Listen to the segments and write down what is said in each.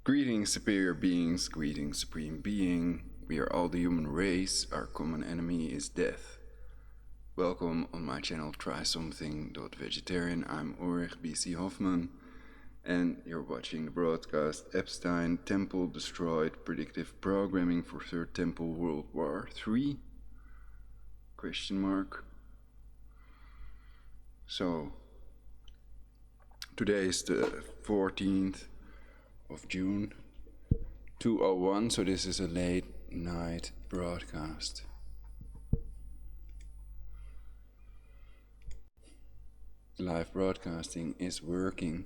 Greetings, superior beings, greetings, supreme being. We are all the human race. Our common enemy is death. Welcome on my channel, Try Something.Vegetarian. I'm Ulrich B.C. Hoffman, and you're watching the broadcast Epstein, Temple Destroyed, Predictive Programming for Third Temple World War III? Question mark. So, today is the 14th of June 2001, so this is a late night broadcast. Live broadcasting is working.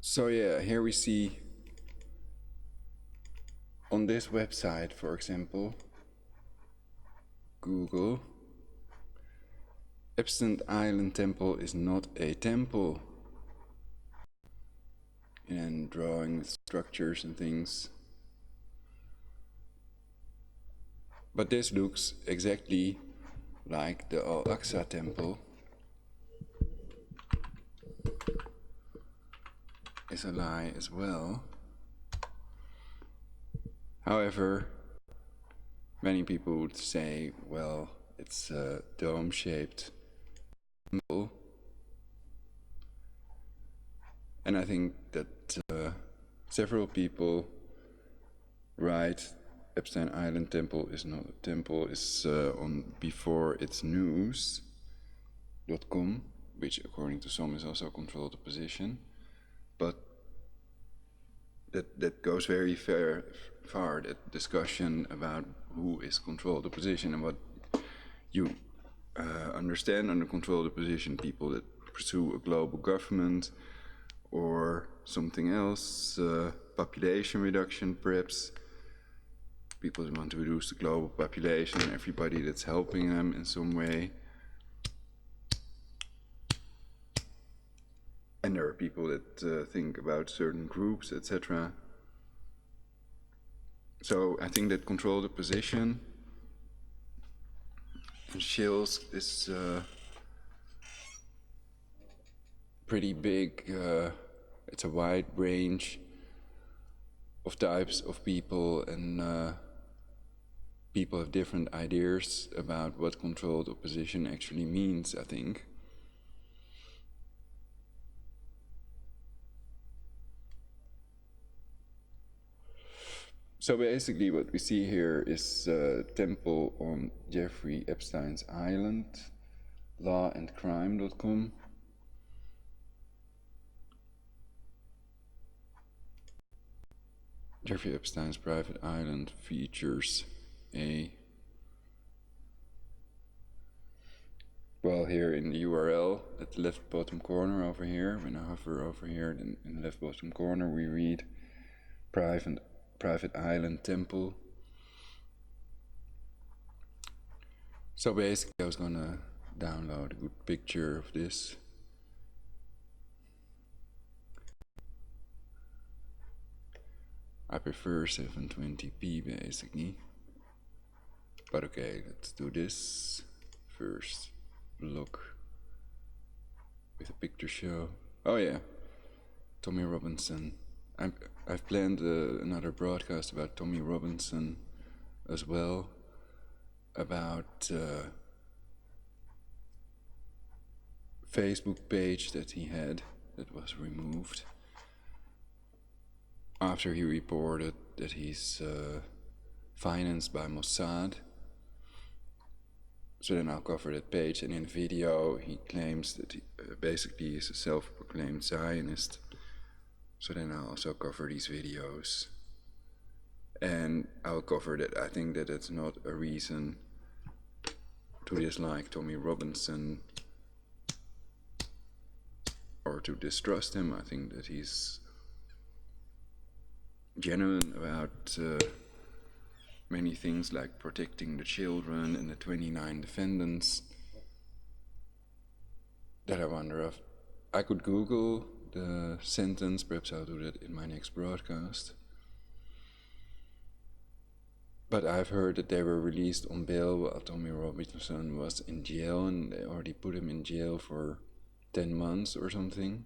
So yeah, here we see on this website, for example, Google, Epstein Island Temple is not a temple. And drawing structures and things. But this looks exactly like the Al-Aqsa Temple. Is a lie as well. However, many people would say, well, it's a dome-shaped temple. And I think that several people write Epstein Island Temple is not a temple, is on before it's news.com, which according to some is also a controlled opposition. But that goes very far, that discussion about who is controlled opposition and what you understand under controlled opposition, people that pursue a global government or something else, population reduction perhaps. People that want to reduce the global population and everybody that's helping them in some way. And there are people that think about certain groups, etc. So I think that controlled opposition and shills is pretty big. It's a wide range of types of people, and people have different ideas about what controlled opposition actually means, I think. So basically what we see here is a temple on Jeffrey Epstein's island, lawandcrime.com. Jeffrey Epstein's private island features well, here in the URL at the left bottom corner over here, when I hover over here, then in the left bottom corner we read private island temple. So basically I was gonna download a good picture of this. I prefer 720p basically. But okay, let's do this first. Look with a picture show. Oh yeah, Tommy Robinson. I've planned another broadcast about Tommy Robinson as well, about Facebook page that he had that was removed after he reported that he's financed by Mossad. So then I'll cover that page, and in the video he claims that he basically is a self-proclaimed Zionist. So then I'll also cover these videos. And I'll cover that I think that it's not a reason to dislike Tommy Robinson or to distrust him. I think that he's genuine about many things, like protecting the children and the 29 defendants. That I wonder if I could Google the sentence, perhaps I'll do that in my next broadcast. But I've heard that they were released on bail while Tommy Robinson was in jail, and they already put him in jail for 10 months or something.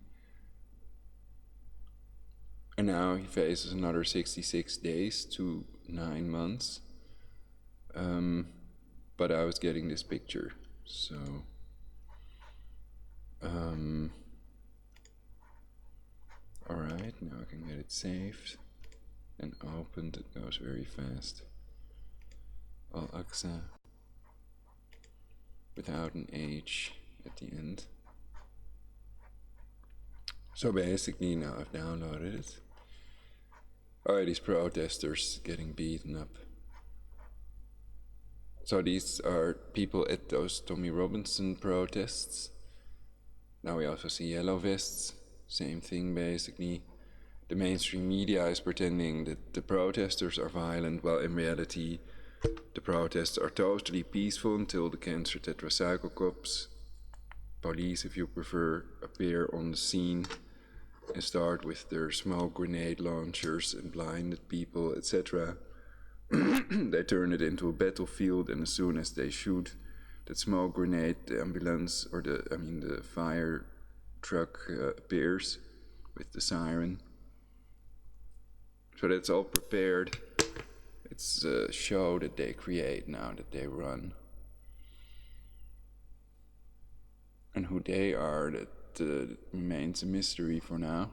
And now he faces another 66 days to 9 months. But I was getting this picture, so alright, now I can get it saved and opened. It goes very fast. Al-Aqsa without an H at the end. So basically now I've downloaded it. Alright, these protesters getting beaten up. So these are people at those Tommy Robinson protests. Now we also see yellow vests, same thing basically. The mainstream media is pretending that the protesters are violent, while in reality the protests are totally peaceful until the cancer tetracycle cops, police if you prefer, appear on the scene and start with their smoke grenade launchers and blinded people, etc. They turn it into a battlefield, and as soon as they shoot that smoke grenade, the ambulance, or the fire truck appears with the siren. So that's all prepared. It's a show that they create now, that they run. And who they are, that remains a mystery for now.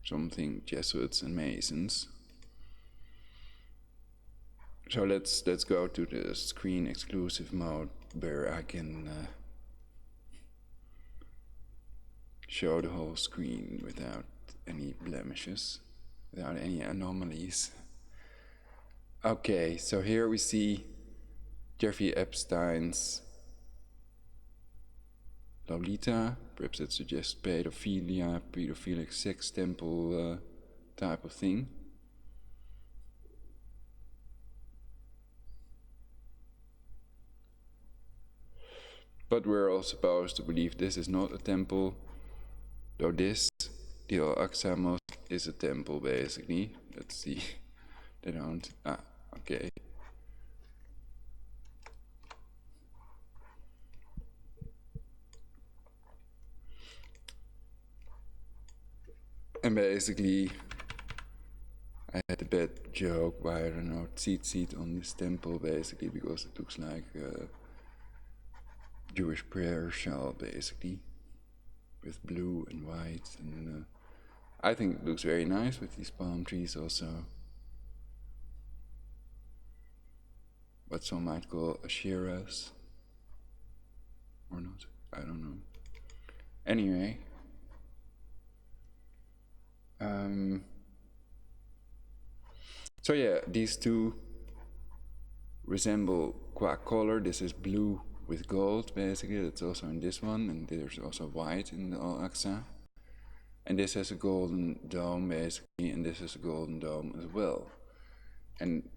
Something Jesuits and Masons. So let's go to the screen exclusive mode where I can show the whole screen without any blemishes, without any anomalies. Okay, so here we see Jeffrey Epstein's Lolita. Perhaps that suggests pedophilia, pedophilic sex temple type of thing. But we're all supposed to believe this is not a temple, though this, the Al-Aqsa Mosque, is a temple basically. Let's see, they don't, okay. And basically, I had a bad joke why I don't know, tzitzit on this temple basically, because it looks like Jewish prayer shawl basically, with blue and white, and I think it looks very nice with these palm trees also. What some might call asheras, or not, I don't know. Anyway, so yeah, these two resemble qua color. This is blue with gold basically, that's also in this one, and there's also white in the Al-Aqsa. And this has a golden dome basically, and this is a golden dome as well. And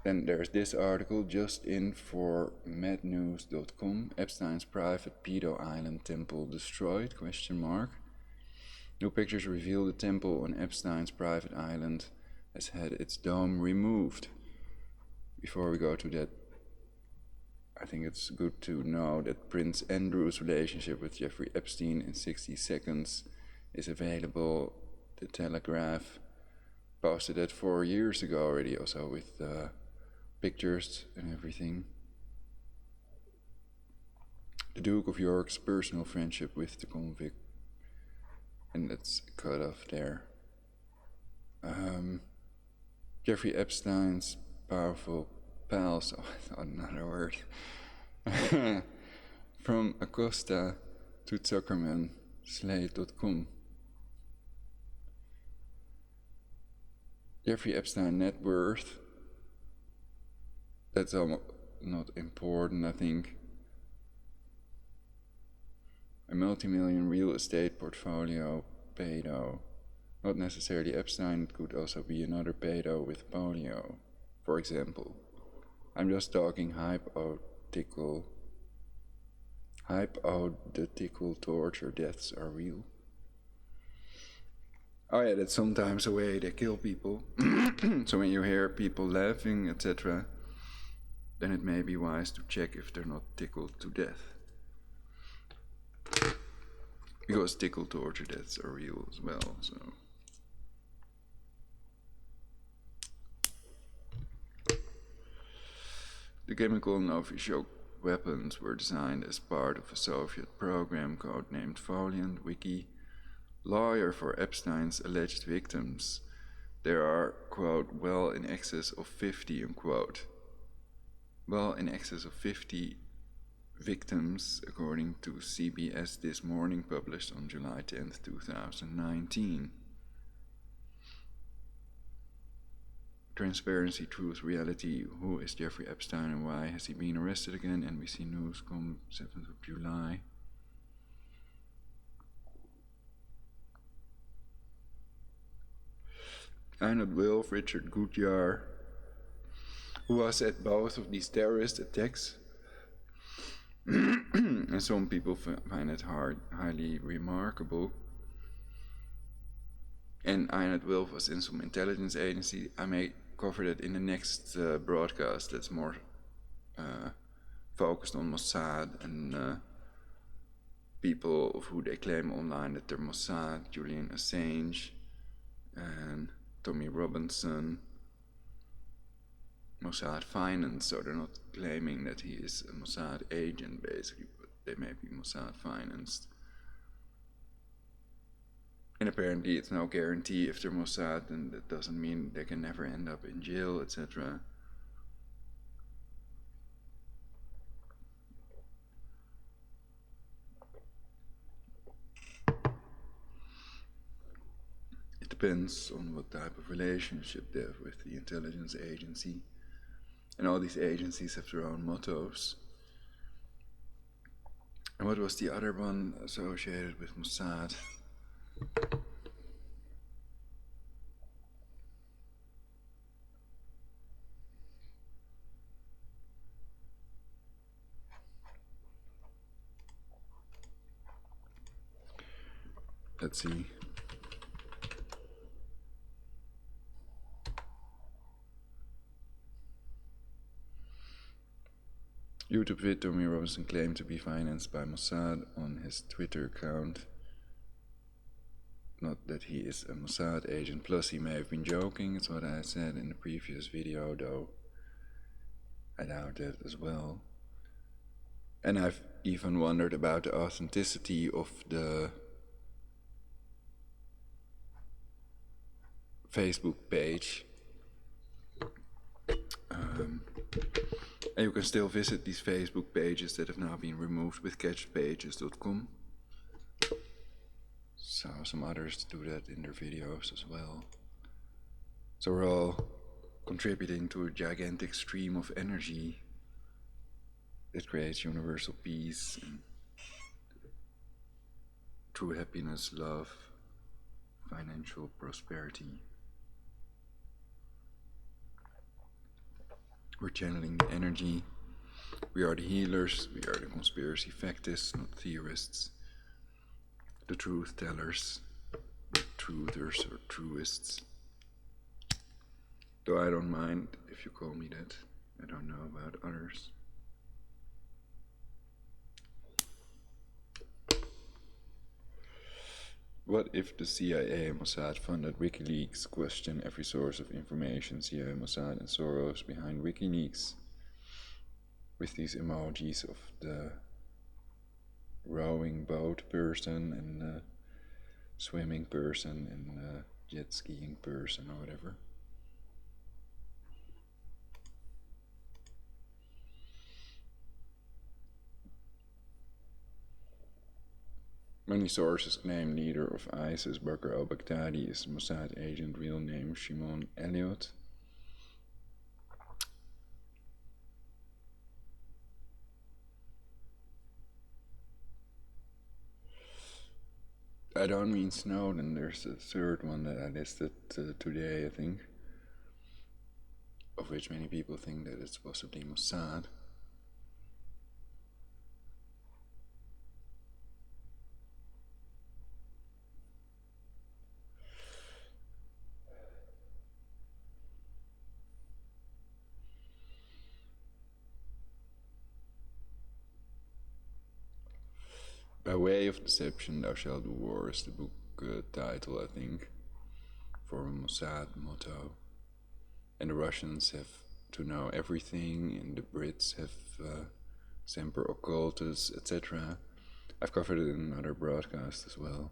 then there's this article just in for madnews.com. Epstein's private pedo island temple destroyed, ? New pictures reveal the temple on Epstein's private island has had its dome removed. Before we go to that, I think it's good to know that Prince Andrew's relationship with Jeffrey Epstein in 60 seconds is available. The Telegraph posted that 4 years ago already, also with pictures and everything. The Duke of York's personal friendship with the convict, and that's cut off there. Jeffrey Epstein's powerful pals, another word, from Acosta to Zuckerman, Slate.com. Jeffrey Epstein net worth, that's not important, I think. A multi-million real estate portfolio, pedo. Not necessarily Epstein, it could also be another pedo with polio, for example. I'm just talking hypothetical torture deaths are real. Oh yeah, that's sometimes the way they kill people. So when you hear people laughing, etc., then it may be wise to check if they're not tickled to death. because tickle torture deaths are real as well, so. The chemical Novichok weapons were designed as part of a Soviet program codenamed Valiant. Wiki. Lawyer for Epstein's alleged victims. There are, quote, well in excess of 50, unquote. Well in excess of 50 victims, according to CBS This Morning, published on July 10th, 2019. Transparency, Truth, Reality. Who is Jeffrey Epstein and why has he been arrested again? NBC News, 7th of July. Einat Wilf, Richard Goodyear, who was at both of these terrorist attacks. And some people find it highly remarkable. And Einat Wilf was in some intelligence agency. I may cover that in the next broadcast that's more focused on Mossad and people of who they claim online that they're Mossad, Julian Assange and Tommy Robinson, Mossad finance, so they're not claiming that he is a Mossad agent basically, but they may be Mossad financed. And apparently it's no guarantee if they're Mossad, and that doesn't mean they can never end up in jail, etc. It depends on what type of relationship they have with the intelligence agency. And all these agencies have their own mottos. And what was the other one associated with Mossad? Let's see. YouTube vid Tommy Robinson claimed to be financed by Mossad on his Twitter account. Not that he is a Mossad agent, plus he may have been joking, it's what I said in the previous video, though I doubt that as well. And I've even wondered about the authenticity of the Facebook page. And you can still visit these Facebook pages that have now been removed with catchpages.com. So some others do that in their videos as well. So we're all contributing to a gigantic stream of energy that creates universal peace and true happiness, love, financial prosperity. We're channeling the energy. We are the healers. We are the conspiracy factists, not theorists. The truth tellers, the truthers or truists. Though I don't mind if you call me that. I don't know about others. What if the CIA and Mossad funded WikiLeaks? Question every source of information. CIA, Mossad and Soros behind WikiLeaks. With these emojis of the rowing boat person and the swimming person and the jet skiing person or whatever. Many sources claim leader of ISIS, Bakr al-Baghdadi, is Mossad agent, real name Shimon Elliott. I don't mean Snowden, there's a third one that I listed today, I think, of which many people think that it's possibly Mossad. By way of deception thou shalt do war is the book title, I think, for a Mossad motto. And the Russians have to know everything, and the Brits have Semper Occultus, etc. I've covered it in another broadcast as well.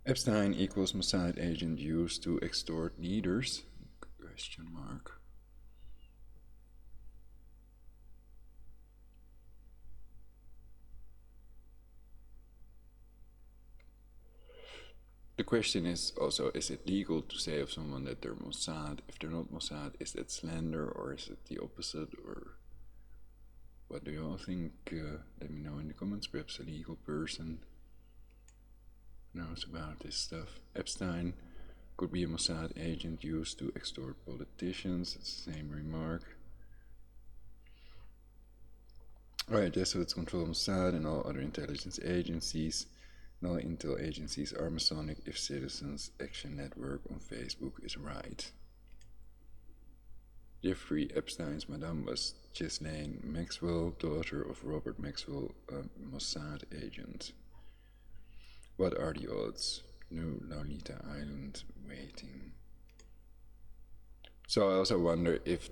Epstein equals Mossad agent used to extort leaders? Question mark. The question is also, is it legal to say of someone that they're Mossad? If they're not Mossad, is that slander, or is it the opposite? Or what do you all think? Let me know in the comments. Perhaps a legal person knows about this stuff. Epstein could be a Mossad agent used to extort politicians. It's the same remark. Alright, Jesuits control Mossad and all other intelligence agencies. All intel agencies are Masonic if Citizens Action Network on Facebook is right. Jeffrey Epstein's madame was Ghislaine Maxwell, daughter of Robert Maxwell, a Mossad agent. What are the odds? New Lolita Island waiting. So I also wonder if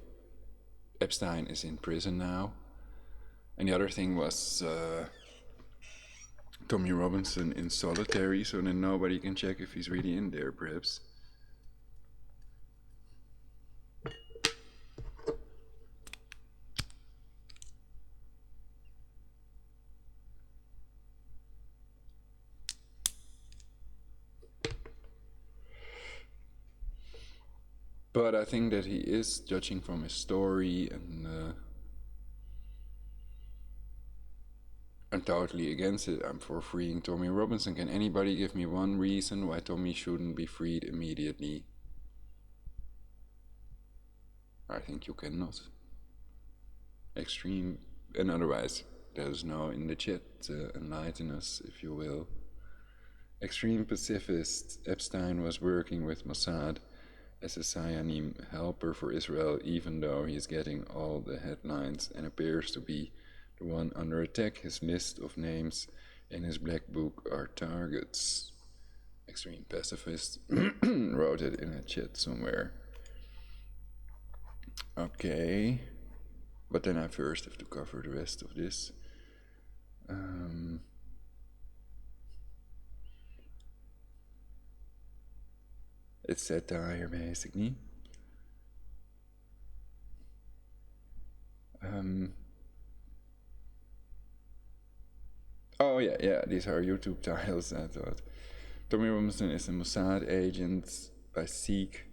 Epstein is in prison now. And the other thing was Tommy Robinson in solitary, so then nobody can check if he's really in there, perhaps. But I think that he is, judging from his story, and I'm totally against it. I'm for freeing Tommy Robinson. Can anybody give me one reason why Tommy shouldn't be freed immediately? I think you cannot. Extreme, and otherwise, let us know in the chat, enlighten us if you will. Extreme pacifist, Epstein was working with Mossad as a Zionim helper for Israel, even though he's getting all the headlines and appears to be the one under attack. His list of names in his black book are targets. Extreme pacifist wrote it in a chat somewhere. Okay, but then I first have to cover the rest of this. It's satire, basically. Oh yeah, these are YouTube titles, I thought. Tommy Robinson is a Mossad agent by Seek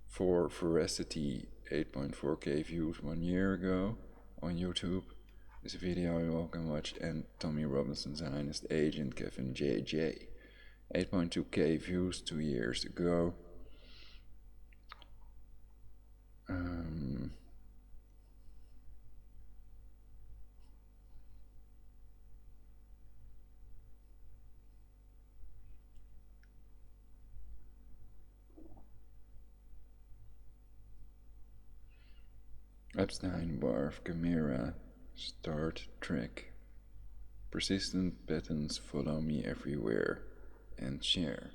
for Veracity, 8.4k views 1 year ago on YouTube. This video you all can watch. And Tommy Robinson Zionist agent Kevin JJ, 8.2k views 2 years ago. Epstein, Barf, Gamera, Start Trek. Persistent patterns follow me everywhere, and share.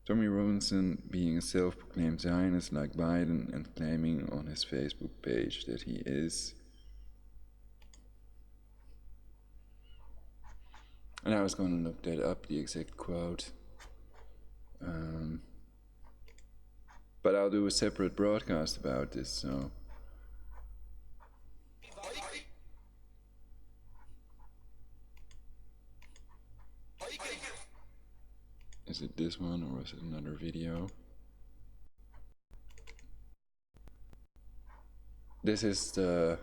Tommy Robinson being a self-proclaimed Zionist like Biden and claiming on his Facebook page that he is. And I was going to look that up, the exact quote. But I'll do a separate broadcast about this, so. Is it this one or was it another video? This is the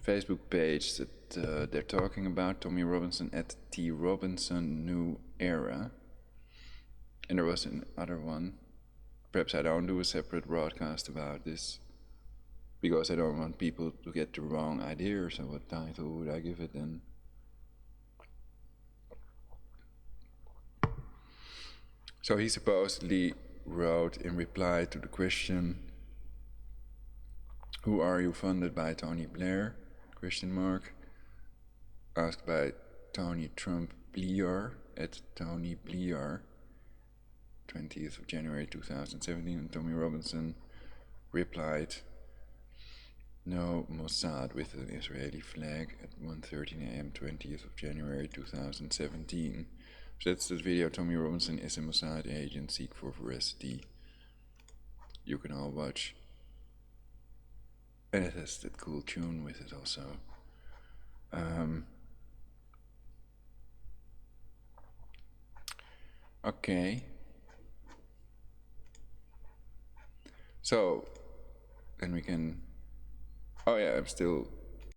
Facebook page that they're talking about, Tommy Robinson at T Robinson New Era. And there was another one. Perhaps I don't do a separate broadcast about this, because I don't want people to get the wrong idea. So what title would I give it then? So he supposedly wrote in reply to the question, "Who are you, funded by Tony Blair?" question mark. asked by Tony Trump Blear at Tony Blear, 20th of January 2017, and Tommy Robinson replied, "No Mossad with an Israeli flag" at 1:13 a.m. 20th of January 2017. So that's the video. Tommy Robinson is a Mossad agent, seek for veracity. You can all watch. And it has that cool tune with it also. Okay. So, then we can... Oh yeah, I'm still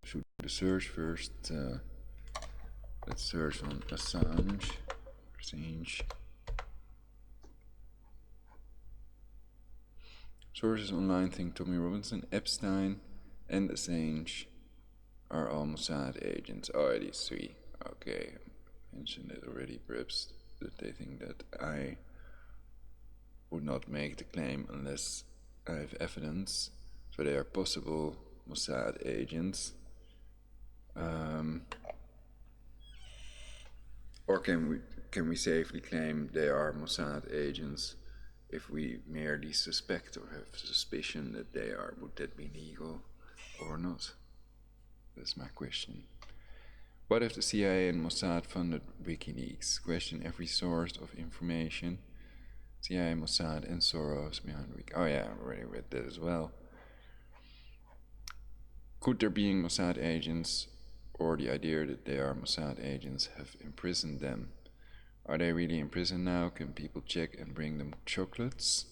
shooting the search first. Let's search on Assange. Sources online think Tommy Robinson, Epstein, and Assange are all Mossad agents. Oh, these three. Okay, I mentioned it already. Perhaps that they think that I would not make the claim unless I have evidence. So they are possible Mossad agents. Or can we safely claim they are Mossad agents if we merely suspect or have suspicion that they are? Would that be legal or not? That's my question. What if the CIA and Mossad funded WikiLeaks? Question every source of information. CIA, Mossad, and Soros behind WikiLeaks. Oh yeah, I already read that as well. Could there being Mossad agents, or the idea that they are Mossad agents, have imprisoned them? Are they really in prison now? Can people check and bring them chocolates?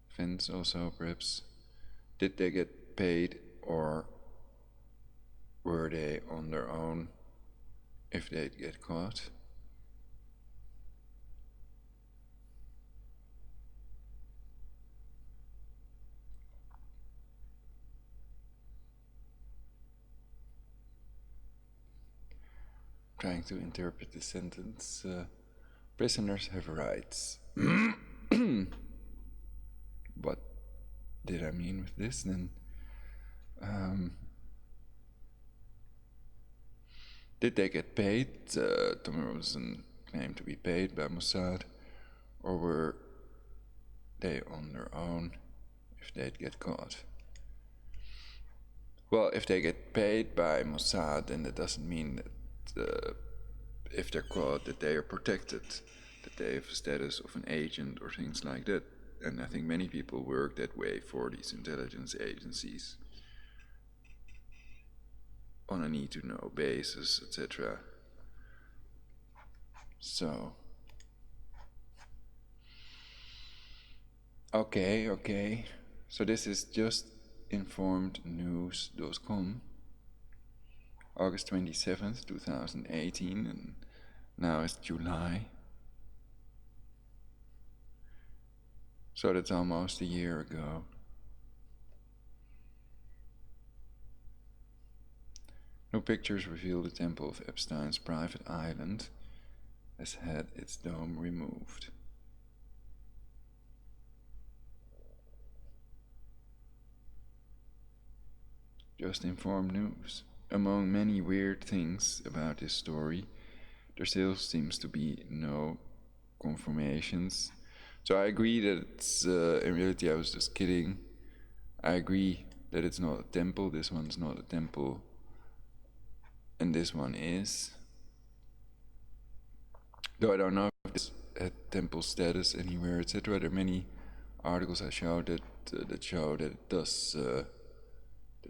Fence also, perhaps. Did they get paid, or were they on their own if they'd get caught? Trying to interpret the sentence. Prisoners have rights. What did I mean with this then? Did they get paid? Tommy Robinson claimed to be paid by Mossad, or were they on their own if they'd get caught? Well, if they get paid by Mossad, then that doesn't mean that if they're caught that they are protected, that they have a status of an agent or things like that. And I think many people work that way for these intelligence agencies on a need-to-know basis, etc. So, okay. So this is just informednews.com, August 27th, 2018, and now it's July. So that's almost a year ago. New pictures reveal the temple of Epstein's private island has had its dome removed. Just informed news. Among many weird things about this story, there still seems to be no confirmations. So I agree that it's, in reality I was just kidding. I agree that it's not a temple, this one's not a temple, and this one is. Though I don't know if this had temple status anywhere, etc. There are many articles I showed that show that it does, that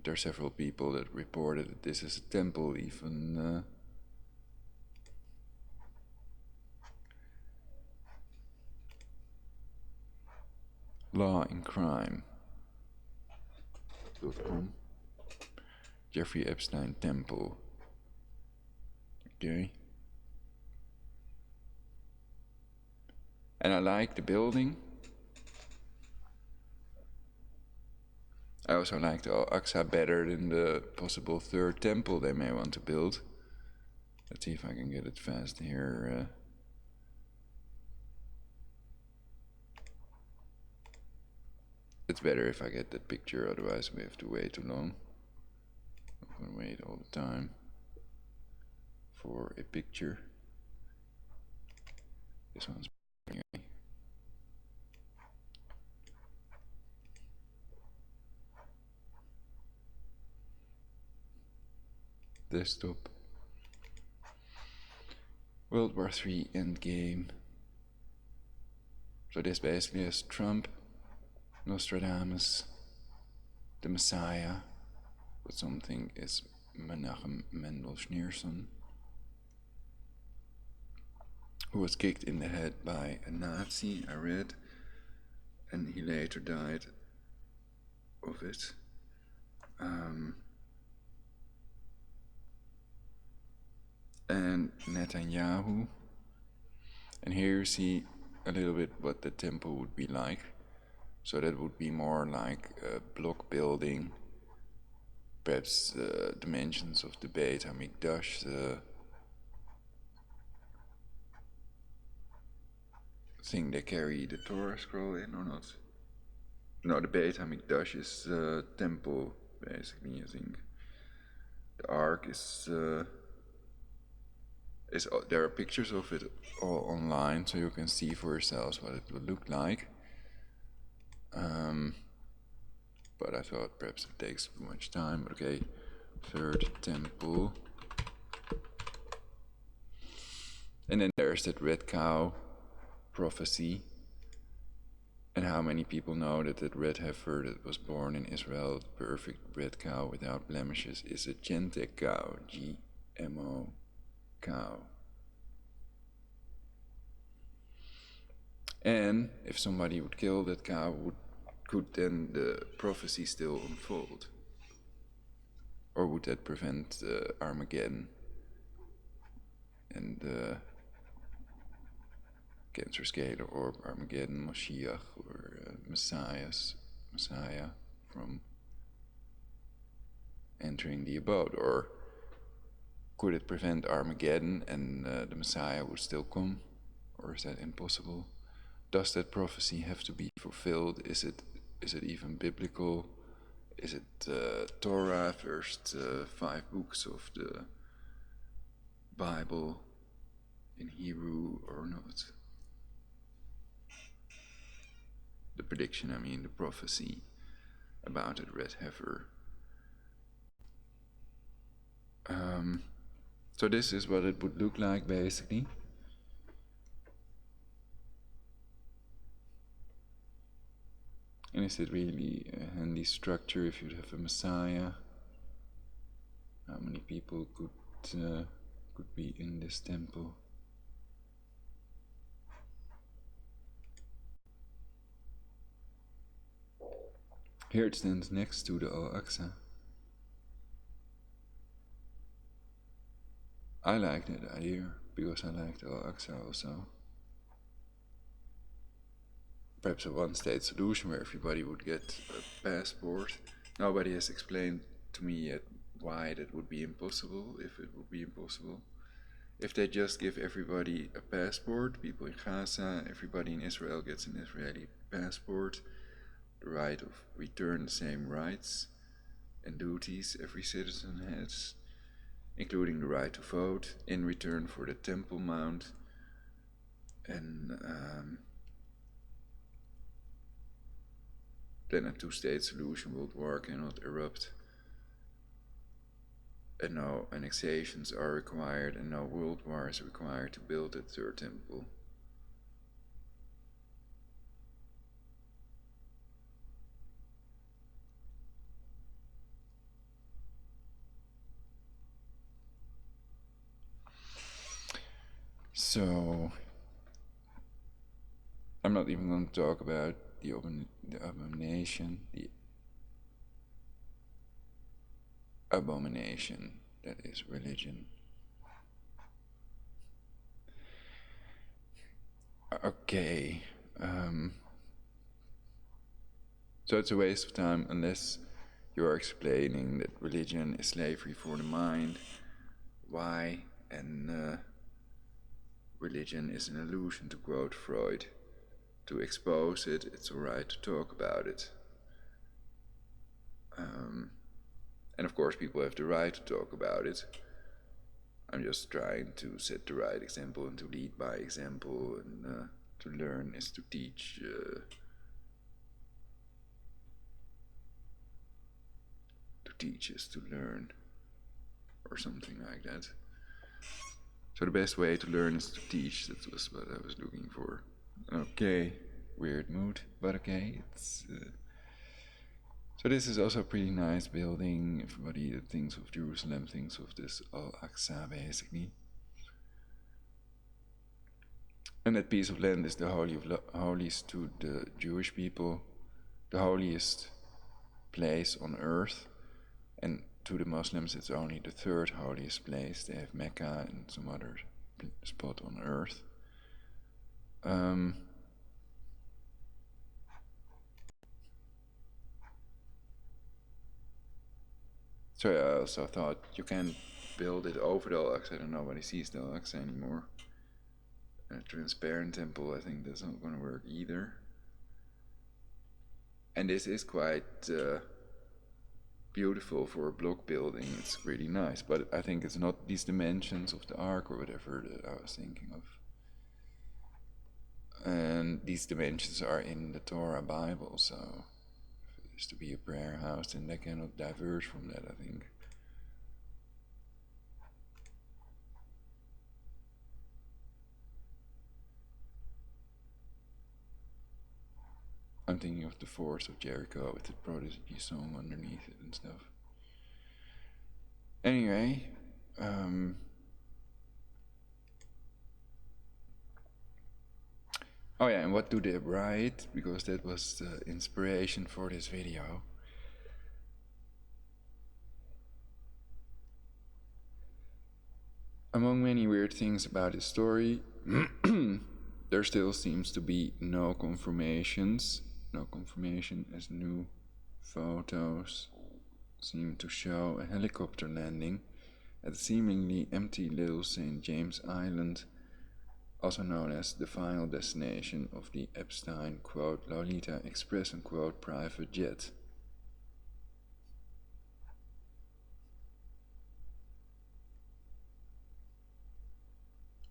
there are several people that reported that this is a temple, even Law and Crime.com. Jeffrey Epstein Temple. Okay. And I like the building. I also like the Al-Aqsa better than the possible third temple they may want to build. Let's see if I can get it fast here. It's better if I get that picture, otherwise we have to wait too long. I'm gonna wait all the time. for a picture. This one's anyway. Desktop. World War III Endgame. So this basically is Trump, Nostradamus, the Messiah, but something is Menachem Mendel Schneerson, who was kicked in the head by a Nazi, I read, and he later died of it. And Netanyahu, and here you see a little bit what the temple would be like. So that would be more like a block building, perhaps the dimensions of the Beit HaMikdash, the thing they carry the Torah scroll in, or not? No, the Beit HaMikdash is the temple, basically. I think the Ark is there are pictures of it all online, so you can see for yourselves what it would look like. But I thought perhaps it takes too much time. Okay, third temple. And then there's that red cow prophecy. And how many people know that that red heifer that was born in Israel, the perfect red cow without blemishes, is a Gentek cow, GMO cow. And if somebody would kill that cow, could then the prophecy still unfold? Or would that prevent Armageddon and Cancer Scalar or Armageddon, Moshiach, or Messiah from entering the abode? Or could it prevent Armageddon and the Messiah would still come? Or is that impossible? Does that prophecy have to be fulfilled? Is it even biblical? Is it Torah, first 5 books of the Bible in Hebrew or not? The prediction, I mean, the prophecy about a red heifer. So this is what it would look like, basically. And is it really a handy structure if you'd have a Messiah? How many people could be in this temple? Here it stands next to the Al-Aqsa. I like that idea because I like the Al-Aqsa also. Perhaps a one-state solution where everybody would get a passport. Nobody has explained to me yet why that would be impossible, if it would be impossible. If they just give everybody a passport, people in Gaza, everybody in Israel gets an Israeli passport, the right of return, the same rights and duties every citizen has, including the right to vote, in return for the Temple Mount, and then a 2-state solution, world war cannot erupt, and no annexations are required, and no world war is required to build a third temple. So, I'm not even going to talk about the abomination, that is religion. Okay, so it's a waste of time unless you are explaining that religion is slavery for the mind. Why? And religion is an illusion, to quote Freud. To expose it, it's alright to talk about it. And of course people have the right to talk about it. I'm just trying to set the right example and to lead by example, and to learn is to teach. To teach is to learn, or something like that. So the best way to learn is to teach. That was what I was looking for. Okay, weird mood, but okay. It's so this is also a pretty nice building. Everybody that thinks of Jerusalem thinks of this Al-Aqsa, basically. And that piece of land is the Holy of Holies to the Jewish people, the holiest place on earth. And to the Muslims, it's only the third holiest place. They have Mecca and some other spot on earth. So I also thought you can build it over the Al-Aqsa. I don't know, nobody sees the Al-Aqsa anymore. A transparent temple, I think that's not going to work either. And this is quite beautiful for a block building. It's really nice, but I think it's not these dimensions of the ark or whatever that I was thinking of. And these dimensions are in the Torah Bible, so if it is to be a prayer house, then they cannot diverge from that, I think. I'm thinking of the Force of Jericho with the Prodigy song underneath it and stuff. Anyway, oh yeah, and what do they write? Because that was the inspiration for this video. Among many weird things about this story, there still seems to be no confirmation as new photos seem to show a helicopter landing at a seemingly empty little St. James Island, also known as the final destination of the Epstein, quote, Lolita Express, unquote, private jet.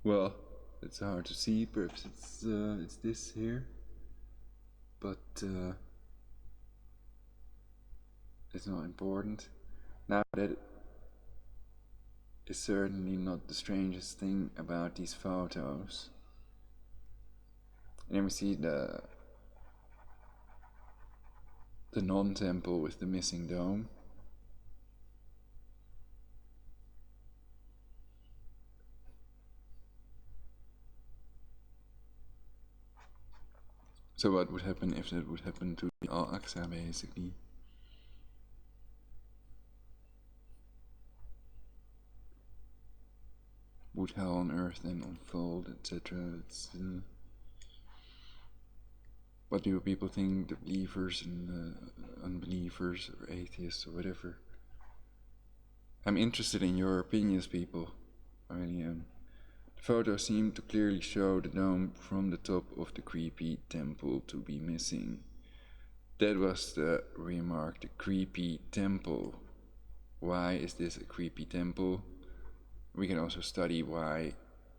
Well, it's hard to see, perhaps it's this here, but it's not important. Now that is certainly not the strangest thing about these photos. And then we see the non-temple with the missing dome. So what would happen if that would happen to the Al-Aqsa, basically? Would hell on earth then unfold, etc.? It's what do people think, the believers and unbelievers or atheists or whatever? I'm interested in your opinions, people. I really am. The photos seem to clearly show the dome from the top of the creepy temple to be missing. That was the remark, the creepy temple. Why is this a creepy temple? We can also study why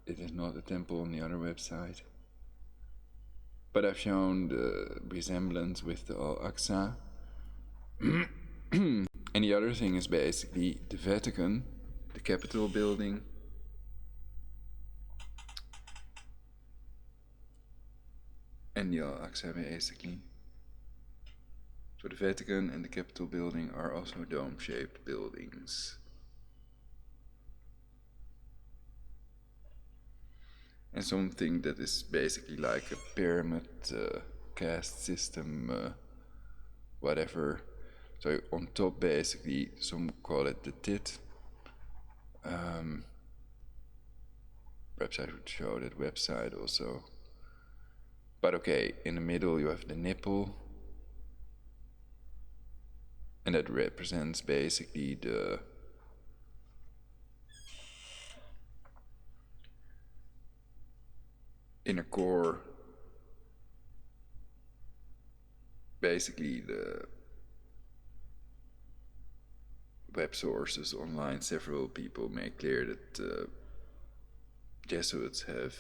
it is not a temple on the other website. But I've shown the resemblance with the Al-Aqsa. And the other thing is basically the Vatican, the Capitol building. And the Al-Aqsa, basically. So the Vatican and the Capitol building are also dome-shaped buildings. And something that is basically like a pyramid caste system, whatever. So on top, basically, some call it the tit. Perhaps I should show that website also. But okay, in the middle you have the nipple. And that represents basically the inner core, basically the web sources online, several people make clear that Jesuits have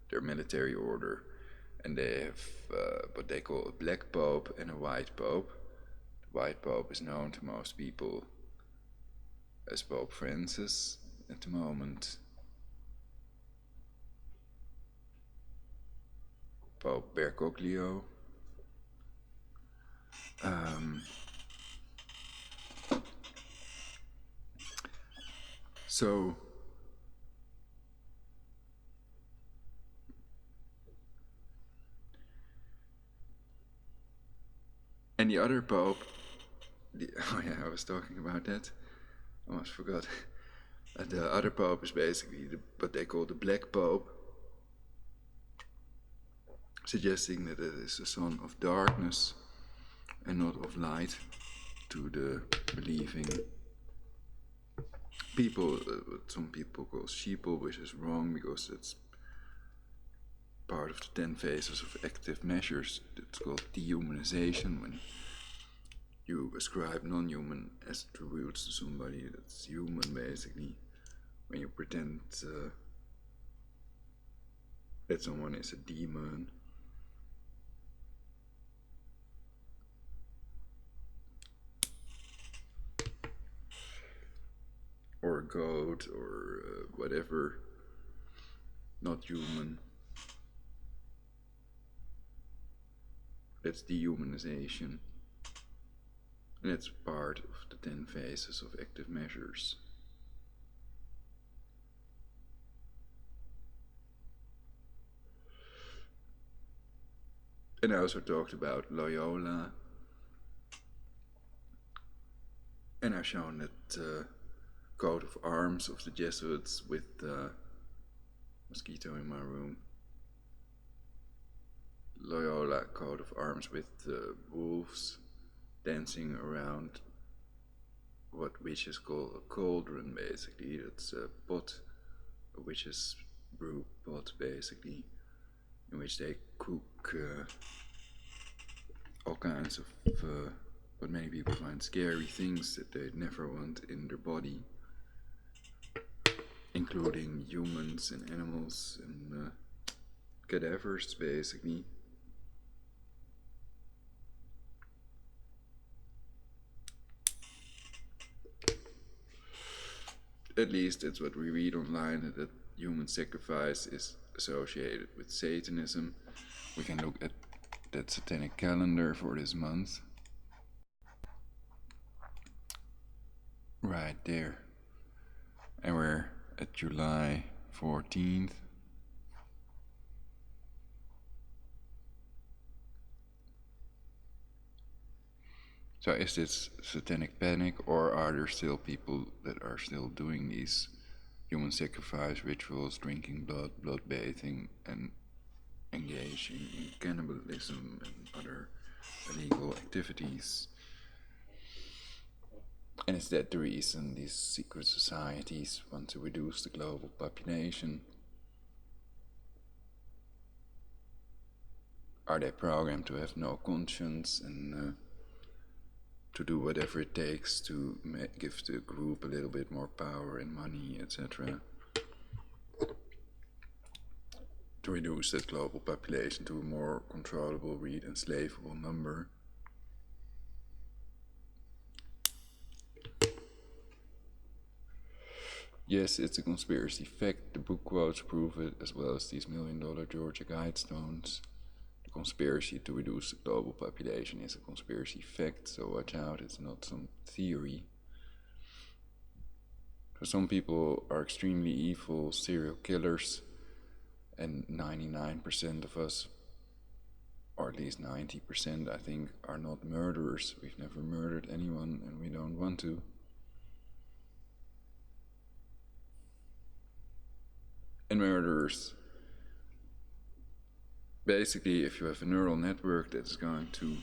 their military order, and they have what they call a black pope and a white pope. The white pope is known to most people as Pope Francis at the moment. Pope Bergoglio. So and the other pope, oh yeah, I was talking about that. I almost forgot. The other pope is basically what they call the black pope, suggesting that it is a son of darkness and not of light to the believing people, what some people call sheeple, which is wrong because it's part of the 10 phases of active measures. It's called dehumanization, when you ascribe non-human attributes to somebody that's human, basically. When you pretend that someone is a demon. Or a goat, or whatever, not human. That's dehumanization. And it's part of the 10 phases of active measures. And I also talked about Loyola. And I've shown that coat of arms of the Jesuits with the mosquito in my room. Loyola coat of arms with wolves dancing around what witches call a cauldron, basically. It's a pot, a witch's brew pot, basically, in which they cook all kinds of what many people find scary things that they never want in their body, including humans and animals and cadavers, basically. At least it's what we read online, that human sacrifice is associated with Satanism. We can look at that satanic calendar for this month. Right there. And we're at July 14th. So is this satanic panic, or are there still people that are still doing these human sacrifice rituals, drinking blood, blood bathing, and engaging in cannibalism and other illegal activities? And is that the reason these secret societies want to reduce the global population? Are they programmed to have no conscience and to do whatever it takes to give the group a little bit more power and money, etc., to reduce that global population to a more controllable, enslavable number? Yes, it's a conspiracy fact. The book quotes prove it, as well as these $1 million Georgia Guidestones. The conspiracy to reduce the global population is a conspiracy fact, so watch out, it's not some theory. So some people are extremely evil serial killers, and 99% of us, or at least 90%, I think, are not murderers. We've never murdered anyone, and we don't want to. And murderers, basically, if you have a neural network that is going to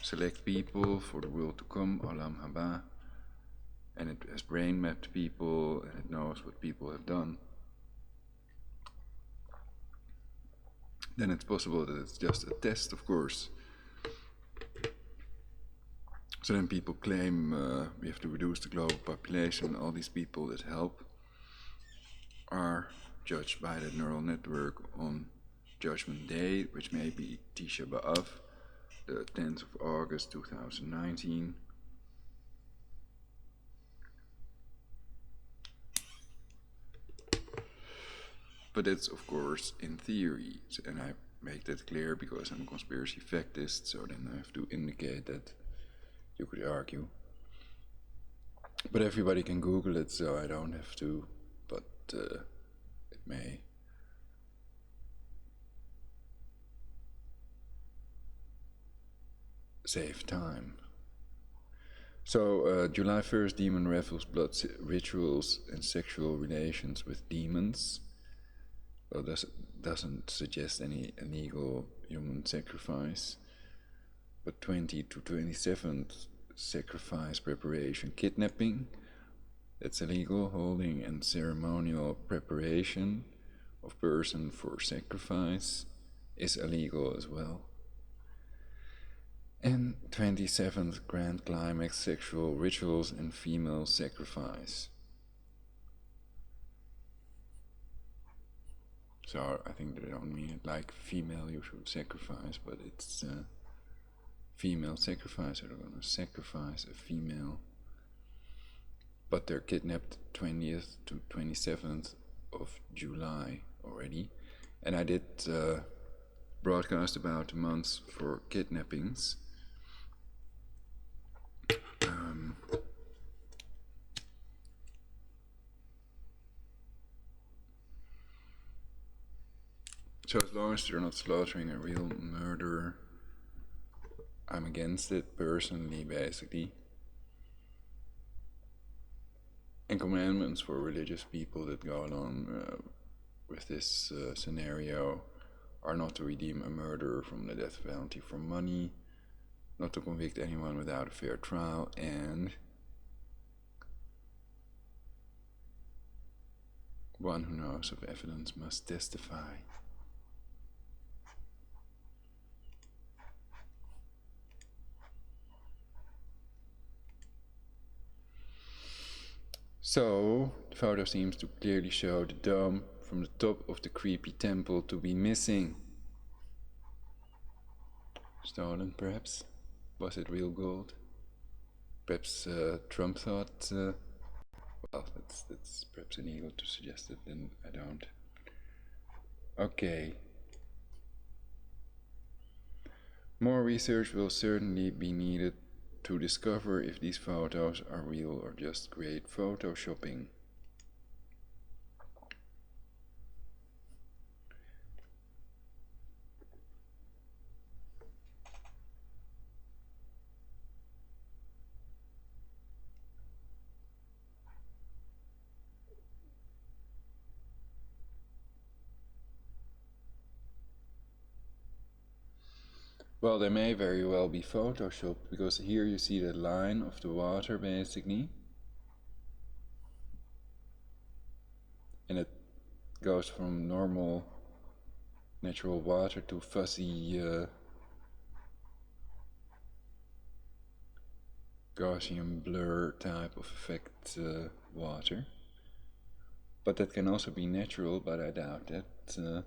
select people for the world to come, Olam Haba, and it has brain mapped people, and it knows what people have done, then it's possible that it's just a test, of course. So then people claim we have to reduce the global population. All these people that help are judged by the neural network on Judgment Day, which may be Tisha B'Av, the 10th of August 2019. But it's of course in theory, and I make that clear because I'm a conspiracy factist, so then I have to indicate that you could argue. But everybody can Google it, so I don't have to, but it may. Save time. So, July 1st, demon revels, blood rituals, and sexual relations with demons. Well, this doesn't suggest any illegal human sacrifice. But 20 to 27th, sacrifice preparation, kidnapping. That's illegal. Holding and ceremonial preparation of person for sacrifice is illegal as well. And 27th, grand climax, sexual rituals and female sacrifice. So I think they don't mean it like female you should sacrifice, but it's female sacrifice, or they're gonna sacrifice a female. But they're kidnapped 20th to 27th of July already. And I did broadcast about the months for kidnappings. So as long as they're not slaughtering a real murderer, I'm against it personally, basically. And commandments for religious people that go along with this scenario are not to redeem a murderer from the death penalty for money, not to convict anyone without a fair trial, and one who knows of evidence must testify. So, the photo seems to clearly show the dome from the top of the creepy temple to be missing. Stolen, perhaps? Was it real gold? Perhaps Trump thought, well, that's perhaps illegal to suggest it, then I don't. Okay. More research will certainly be needed to discover if these photos are real or just great photoshopping. Well, they may very well be photoshopped, because here you see the line of the water, basically. And it goes from normal, natural water to fuzzy Gaussian blur type of effect water. But that can also be natural, but I doubt that.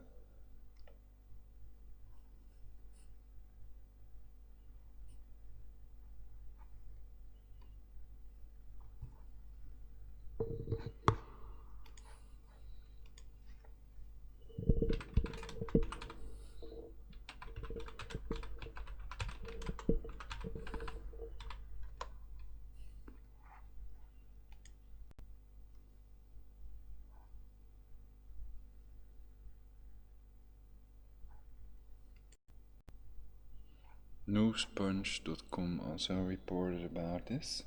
Newspunch.com also reported about this.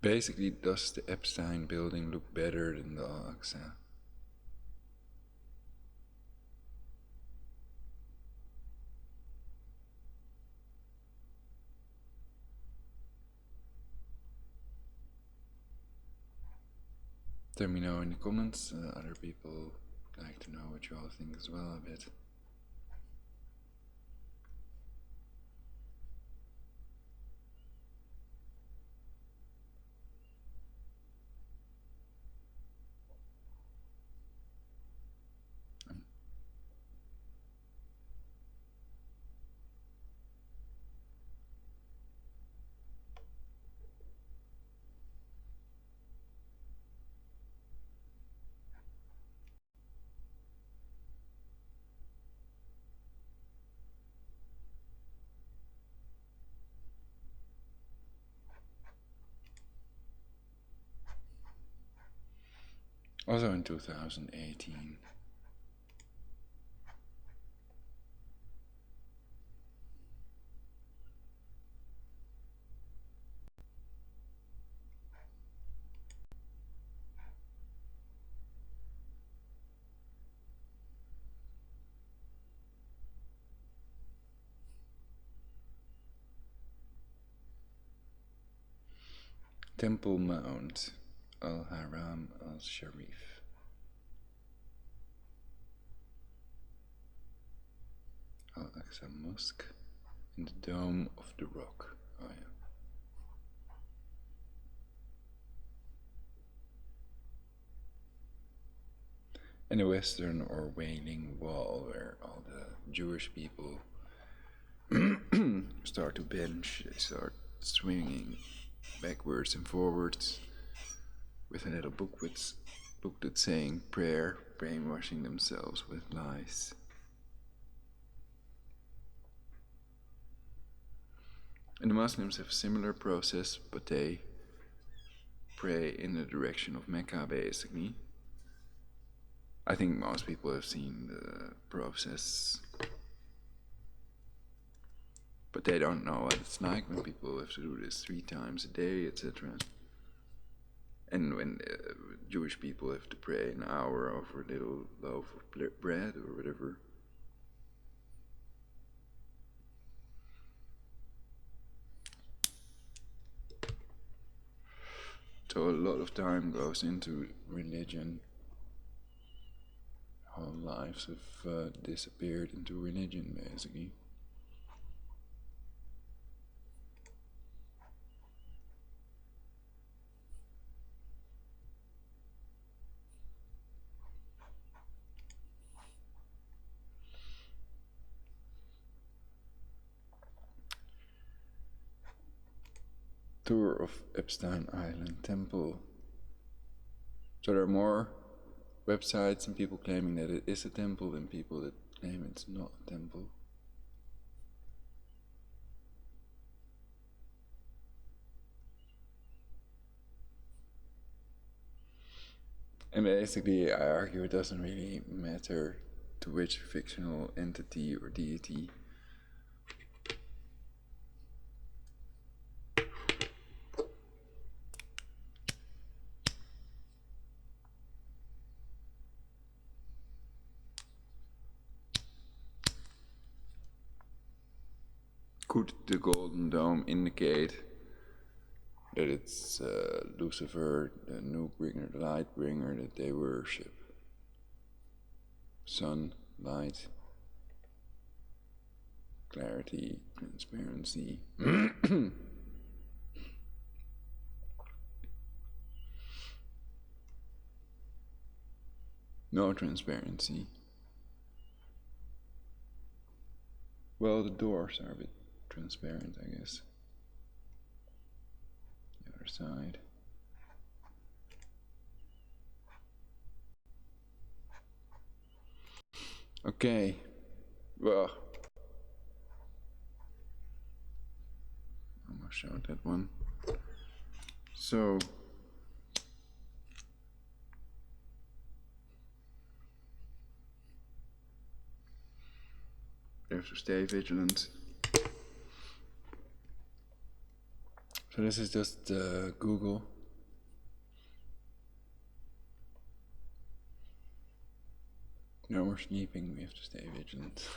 Basically, does the Epstein building look better than the Al-Aqsa? Let me know in the comments. Other people like to know what you all think as well a bit. Also in 2018. Temple Mount, Al-Haram al-Sharif. Al-Aqsa Mosque in the Dome of the Rock. Oh yeah. And the Western or Wailing Wall, where all the Jewish people start to bench, they start swinging backwards and forwards with a little booklet saying prayer, brainwashing themselves with lies. And the Muslims have a similar process, but they pray in the direction of Mecca, basically. I think most people have seen the process, but they don't know what it's like when people have to do this 3 times a day, etc. And when Jewish people have to pray an hour over a little loaf of bread or whatever. So a lot of time goes into religion. Whole lives have disappeared into religion, basically. Tour of Epstein Island Temple. So there are more websites and people claiming that it is a temple than people that claim it's not a temple. And basically I argue it doesn't really matter to which fictional entity or deity could the Golden Dome indicate that it's Lucifer, the nuke bringer, the light bringer that they worship. Sun, light, clarity, transparency. No transparency. Well, the doors are a bit transparent, I guess. The other side. Okay, well, almost showed that one. So, you have to stay vigilant. So this is just Google. No more sleeping, we have to stay vigilant.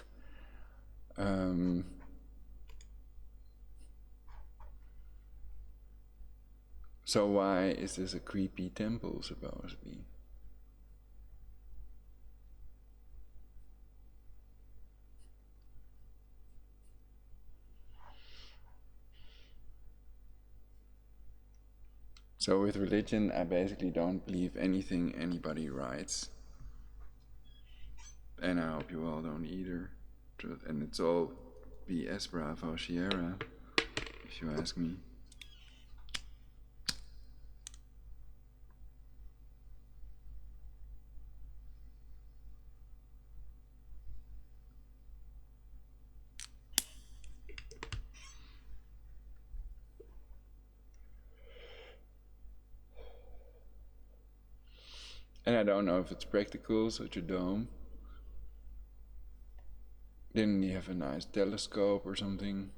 So why is this a creepy temple, supposedly? So with religion, I basically don't believe anything anybody writes. And I hope you all don't either. And it's all BS Bravo Sierra, if you ask me. And I don't know if it's practical, such a dome. Didn't he have a nice telescope or something?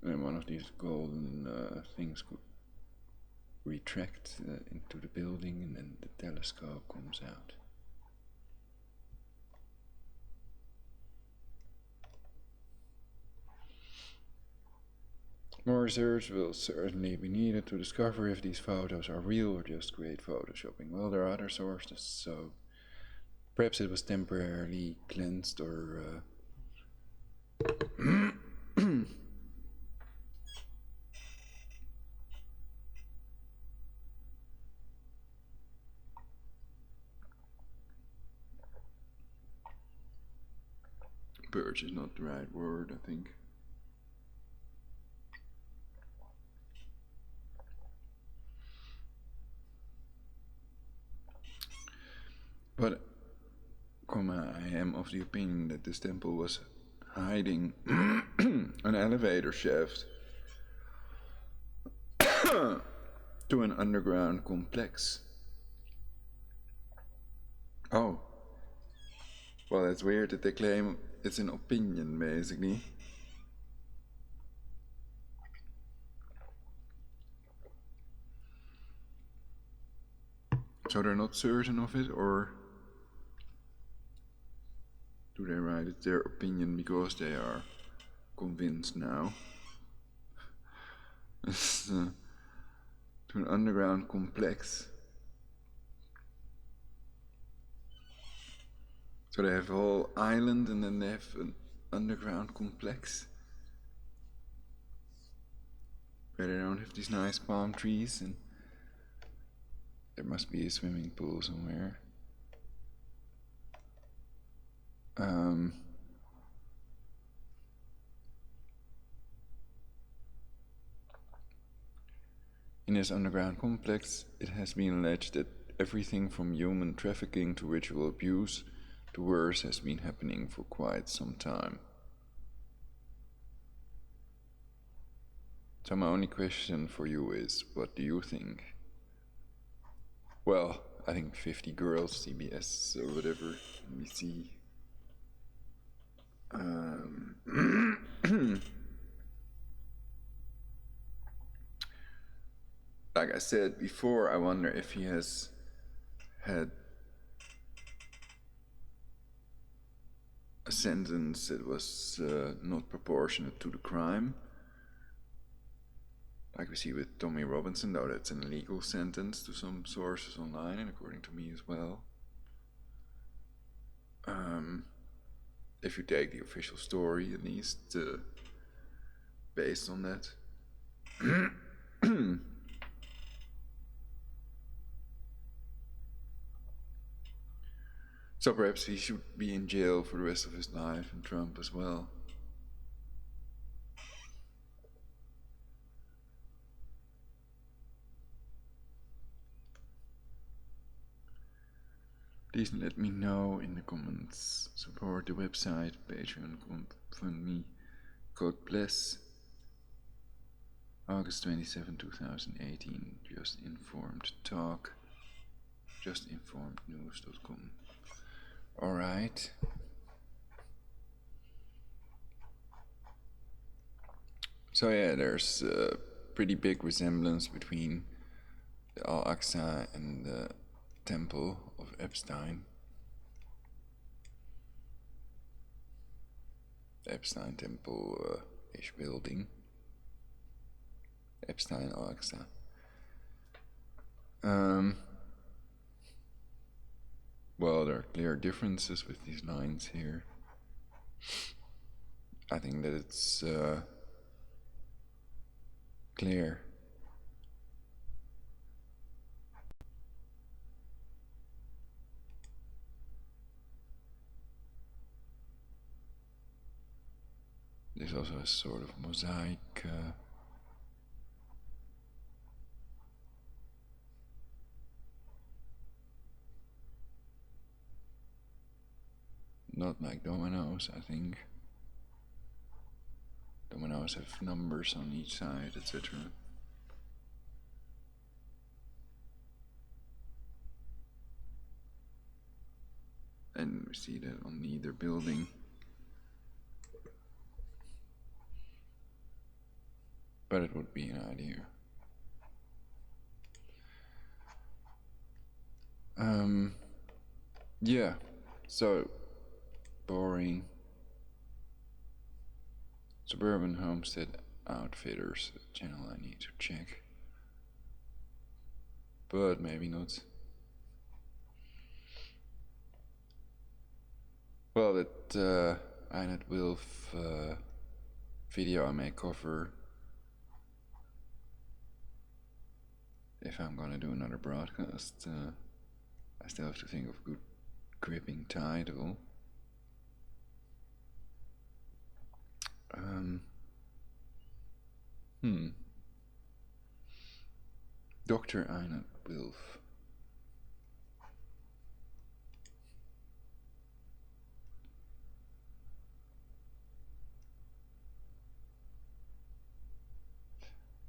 And one of these golden things could retract into the building, and then the telescope comes out. More research will certainly be needed to discover if these photos are real or just great photoshopping. Well, there are other sources, so perhaps it was temporarily cleansed or purge is not the right word, I think. But, I am of the opinion that this temple was hiding an elevator shaft to an underground complex. Oh. Well, that's weird that they claim it's an opinion, basically. So they're not certain of it, or do they write it's their opinion because they are convinced now? To an underground complex. So they have a whole island and then they have an underground complex where they don't have these nice palm trees, and there must be a swimming pool somewhere. In this underground complex, it has been alleged that everything from human trafficking to ritual abuse to worse has been happening for quite some time. So my only question for you is, what do you think? Well, I think 50 girls, CBS or whatever. Let me see. Like I said before, I wonder if he has had a sentence that was not proportionate to the crime. Like we see with Tommy Robinson, though that's an illegal sentence to some sources online, and according to me as well. If you take the official story, at least, based on that. So perhaps he should be in jail for the rest of his life, and Trump as well. Please let me know in the comments. Support the website, Patreon, fund me. God bless. August 27, 2018. Just Informed Talk. JustInformedNews.com. Alright. So yeah, there's a pretty big resemblance between the Al-Aqsa and the Temple of Epstein. The Epstein Temple ish building. Epstein, Alexa. Well, there are clear differences with these lines here. I think that it's clear. There's also a sort of mosaic not like dominoes, I think. Dominoes have numbers on each side, etc. And we see that on neither building. But it would be an idea. Yeah, so boring. Suburban Homestead Outfitters, a channel I need to check. But maybe not. Well, that Einat Wilf video I may cover if I'm gonna do another broadcast. I still have to think of a good gripping title. Dr. Einat Wilf.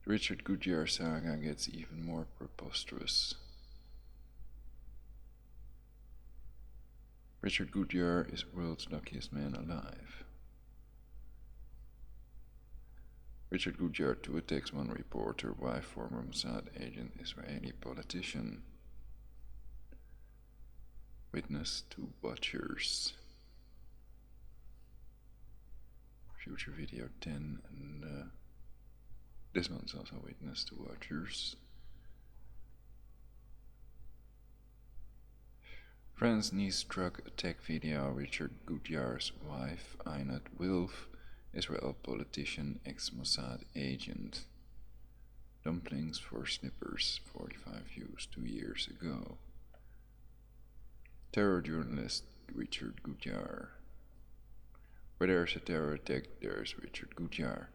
The Richard Goodyear saga gets even more preposterous. Richard Goodyear is the world's luckiest man alive. Richard Goodyear to attacks one reporter, wife former Mossad agent, Israeli politician. Witness to watchers. Future video 10 and this one's also witness to watchers. France niece truck attack video, Richard Goodyear's wife, Einat Wilf, Israel politician, ex-Mossad agent. Dumplings for snippers, 45 views 2 years ago. Terror journalist Richard Goodyear. Where there's a terror attack, there's Richard Goodyear.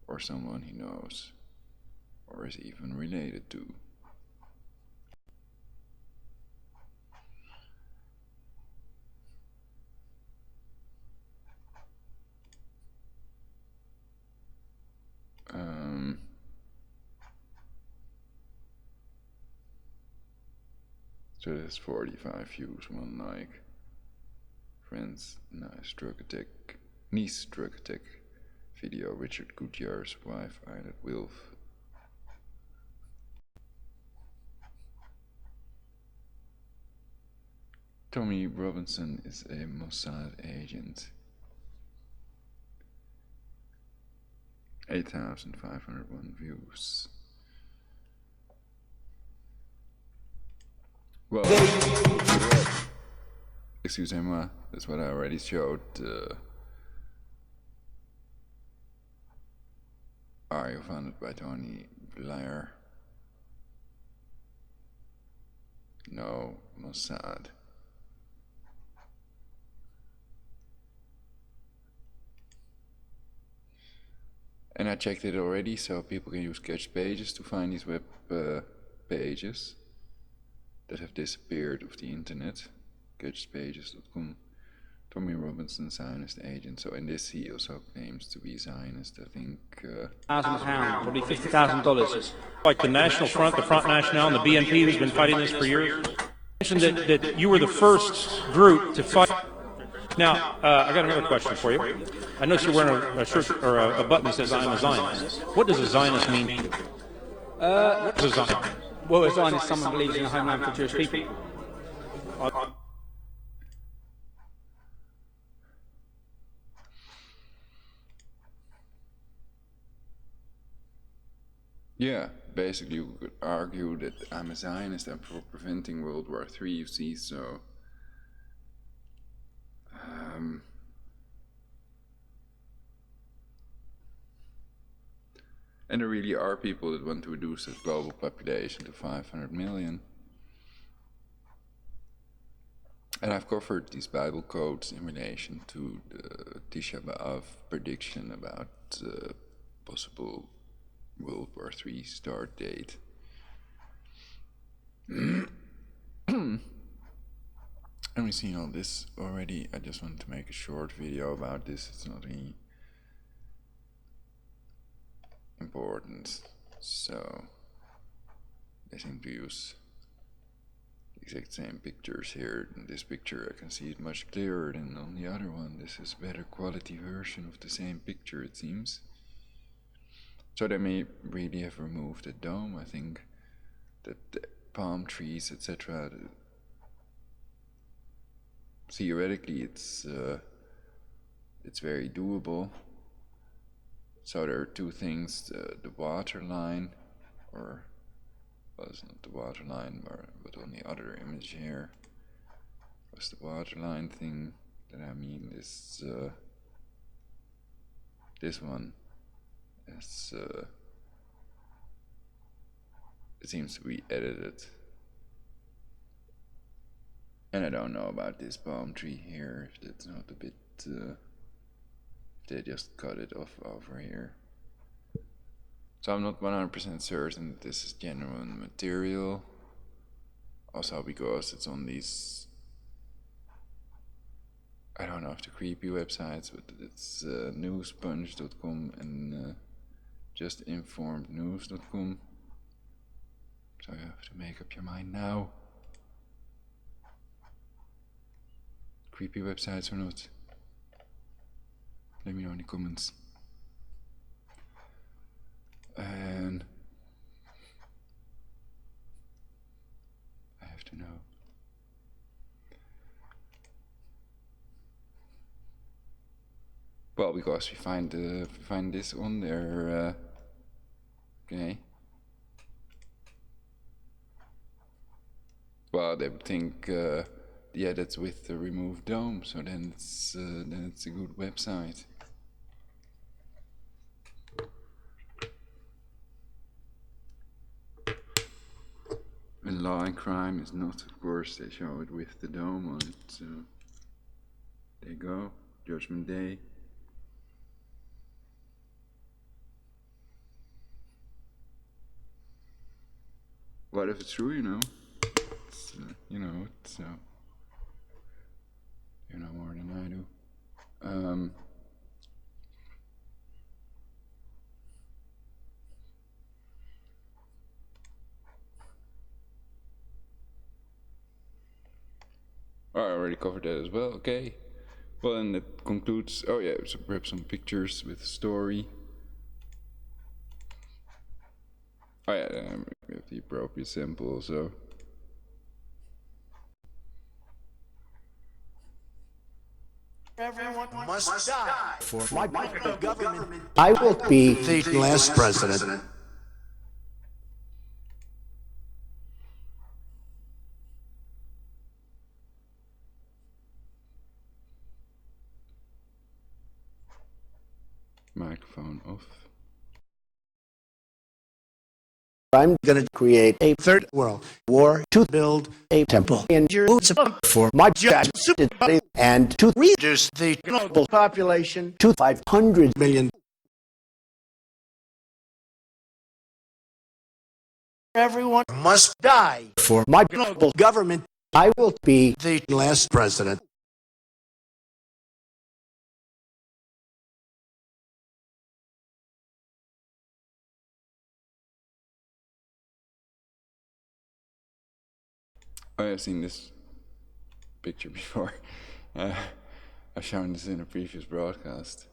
Or someone he knows, or is even related to. So there's 45 views, 1 like. Friends, nice drug attack, niece drug attack video, Richard Goodyear's wife, Einat Wilf. Tommy Robinson is a Mossad agent. 8,501 views. Well, excusez-moi, that's what I already showed. Are you founded by Tony Blair? No, Mossad. And I checked it already, so people can use catch pages to find these web pages that have disappeared off the internet. Catchpages.com. Tommy Robinson, Zionist agent. So in this he also claims to be Zionist, I think. £1,000, probably $50,000. Like the National Front, the Front National, and the BNP who's been fighting this for years. You mentioned that you were the first group to fight. Now, I got another question for you. I noticed you're wearing a shirt or a button that says I'm a Zionist. What does a Zionist mean to you? What is a Zionist? Well, a Zionist is someone who believes in a homeland for Jewish people. Yeah, basically you could argue that I'm a Zionist and for preventing World War III, you see, so and there really are people that want to reduce the global population to 500 million. And I've covered these Bible quotes in relation to the Tisha B'Av prediction about possible World War III start date. And we've seen all this already. I just wanted to make a short video about this. It's not really important. So I seem to use the exact same pictures here. In this picture I can see it much clearer than on the other one. This is a better quality version of the same picture, it seems. So they may really have removed the dome. I think that the palm trees, etc. Theoretically, it's very doable. So there are two things: the water line, or well, it's not the water line, but on the other image here was the water line thing. That I mean is this one. It's it seems to be edited. And I don't know about this palm tree here, if that's not a bit, if they just cut it off over here. So I'm not 100% certain that this is genuine material. Also because it's on these, I don't know if the creepy websites, but it's newspunch.com and justinformednews.com. So you have to make up your mind now. Creepy websites or not? Let me know in the comments. And I have to know. Well, because we find this on there. Okay. Well, they would think. Yeah, that's with the removed dome, so then it's a good website. And Law and Crime is not, of course, they show it with the dome on it, so there you go, Judgment Day. What if it's true, you know? It's, you know, it's you know more than I do. I already covered that as well. Okay. Well, and that concludes. Oh yeah, so perhaps some pictures with story. Oh yeah, we have the appropriate sample also. Everyone must die for my government. I will be the last president. Microphone off. I'm going to create a third world war to build a temple in Jerusalem for my judges and to reduce the global population to 500 million. Everyone must die for my global government. I will be the last president. I've seen this picture before. I've shown this in a previous broadcast.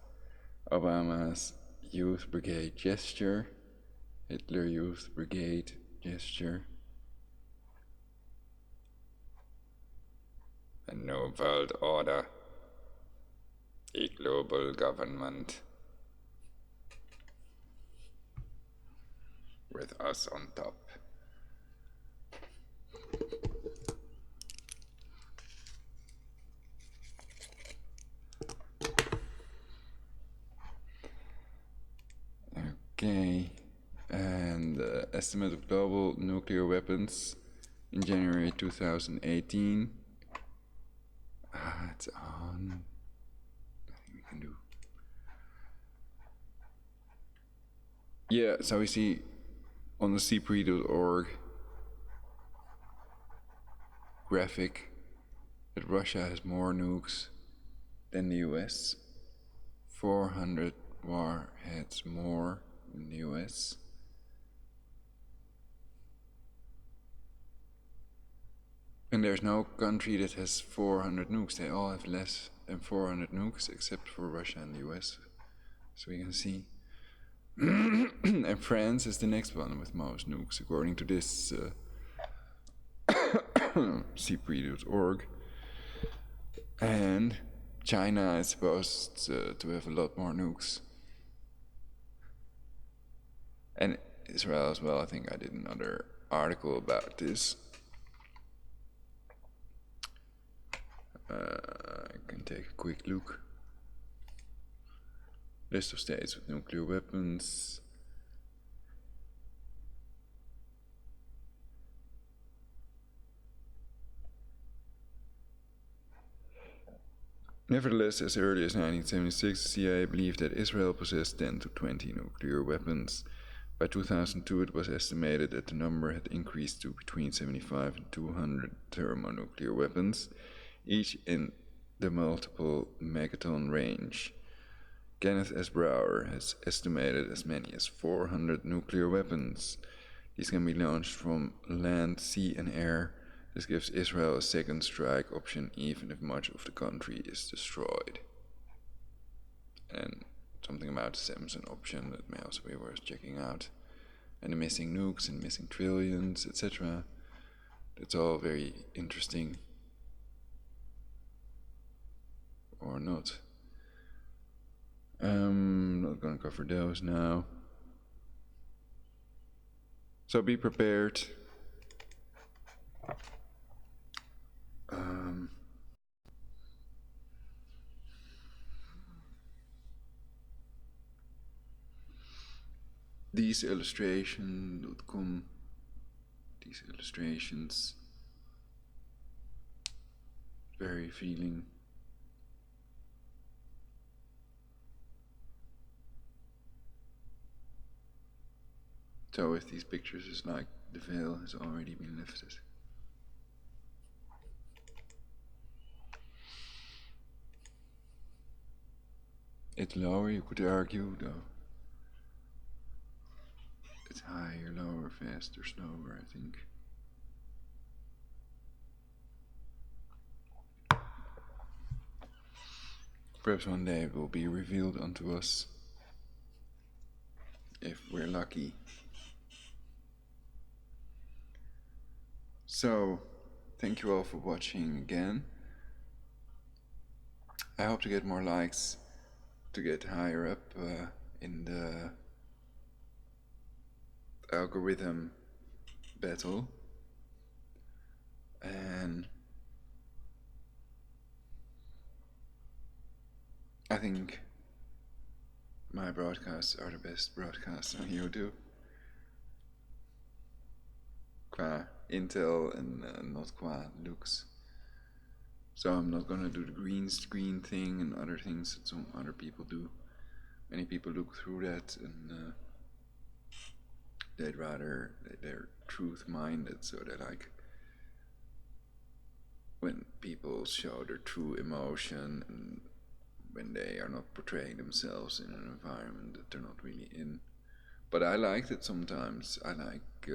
Obama's Youth Brigade gesture, Hitler Youth Brigade gesture. A New World Order, a global government. with us on top. Okay, and the estimate of global nuclear weapons in January 2018. It's on. Nothing we can do. Yeah, so we see on the cpre.org graphic that Russia has more nukes than the US. 400 warheads more than the US. And there's no country that has 400 nukes. They all have less than 400 nukes except for Russia and the US. So we can see. And France is the next one with most nukes, according to this cpre.org. And China is supposed to have a lot more nukes. And Israel as well. I think I did another article about this. I can take a quick look. List of states with nuclear weapons. Nevertheless, as early as 1976, the CIA believed that Israel possessed 10 to 20 nuclear weapons. By 2002, it was estimated that the number had increased to between 75 and 200 thermonuclear weapons, each in the multiple megaton range. Kenneth S. Brower has estimated as many as 400 nuclear weapons. These can be launched from land, sea, and air. This gives Israel a second strike option even if much of the country is destroyed. And something about the Samson option that may also be worth checking out. And the missing nukes and missing trillions, etc. That's all very interesting. Or not. Not gonna cover those now. So be prepared. Theseillustration.com. These illustrations. Very feeling. So with these pictures, it's like the veil has already been lifted. It's lower, you could argue, though. It's higher, lower, faster, slower, I think. Perhaps one day it will be revealed unto us, if we're lucky. So, thank you all for watching again. I hope to get more likes, to get higher up in the algorithm battle. And I think my broadcasts are the best broadcasts on YouTube. Qua intel and not qua looks. So I'm not gonna do the green screen thing and other things that some other people do. Many people look through that and they're truth-minded, so they like when people show their true emotion and when they are not portraying themselves in an environment that they're not really in. But I like it sometimes. I like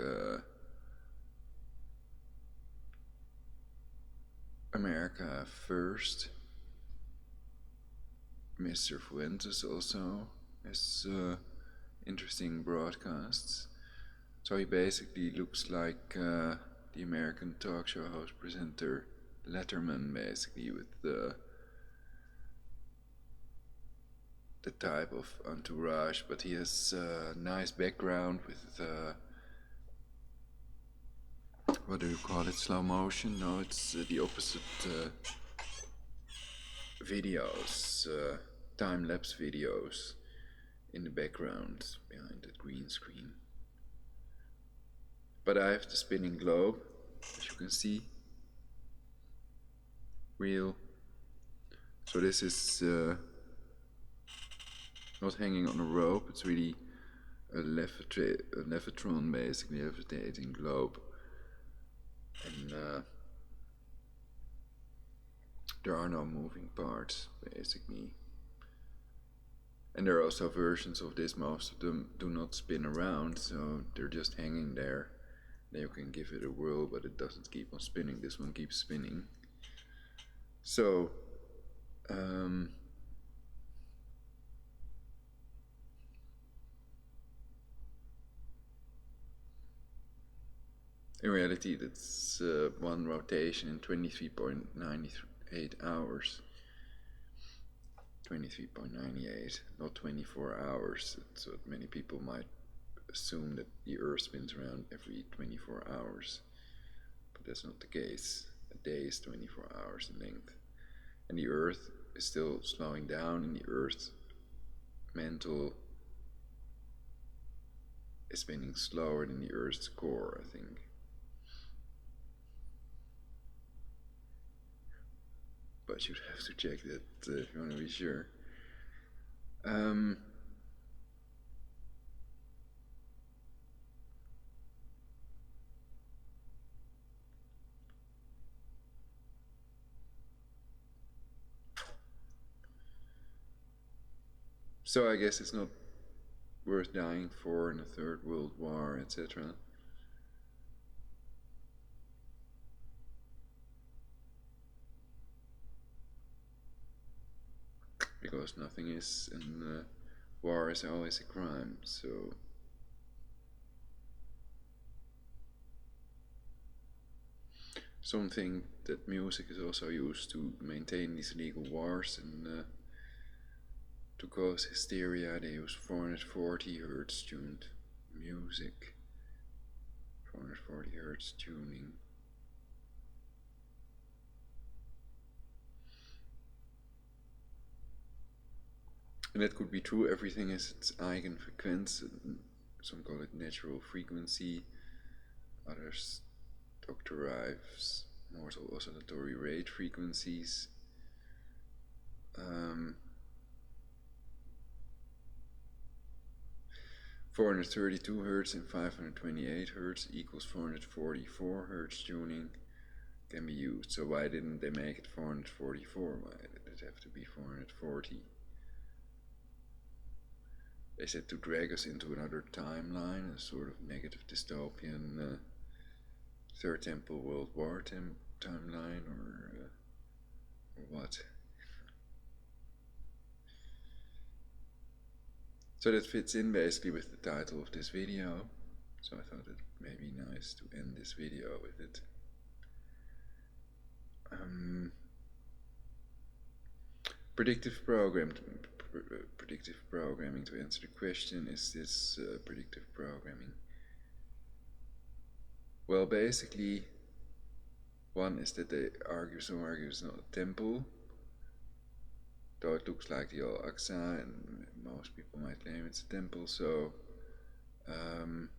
America First. Mr. Fuentes also has interesting broadcasts. So he basically looks like the American talk show host presenter Letterman, basically, with the type of entourage, but he has a nice background with what do you call it, slow motion? No, it's the opposite. Videos, time-lapse videos in the background behind that green screen. But I have the spinning globe, as you can see, real. So this is not hanging on a rope, it's really a levitron, basically, levitating globe. And there are no moving parts, basically. And there are also versions of this, most of them do not spin around, so they're just hanging there. Then you can give it a whirl, but it doesn't keep on spinning. This one keeps spinning. So, in reality, that's one rotation in 23.98 hours. 23.98, not 24 hours. So many people might assume that the Earth spins around every 24 hours. But that's not the case. A day is 24 hours in length. And the Earth is still slowing down, and the Earth's mantle is spinning slower than the Earth's core, I think. But you'd have to check that if you want to be sure. So I guess it's not worth dying for in a third world war, etc. Because nothing is, and war is always a crime, so something that music is also used to maintain these legal wars and to cause hysteria. They use 440 Hz tuned music, 440 Hz tuning. And that could be true. Everything has its eigenfrequency. Some call it natural frequency. Others doctorize more oscillatory rate frequencies. 432 Hz and 528 Hz equals 444 Hz tuning can be used. So why didn't they make it 444? Why did it have to be 440? They said to drag us into another timeline, a sort of negative dystopian Third Temple World War timeline, or what? So that fits in basically with the title of this video. So I thought it may be nice to end this video with it. Predictive programming, to answer the question, is this predictive programming? Well, basically, one is that some argue it's not a temple, though it looks like the Al-Aqsa, and most people might claim it's a temple. So and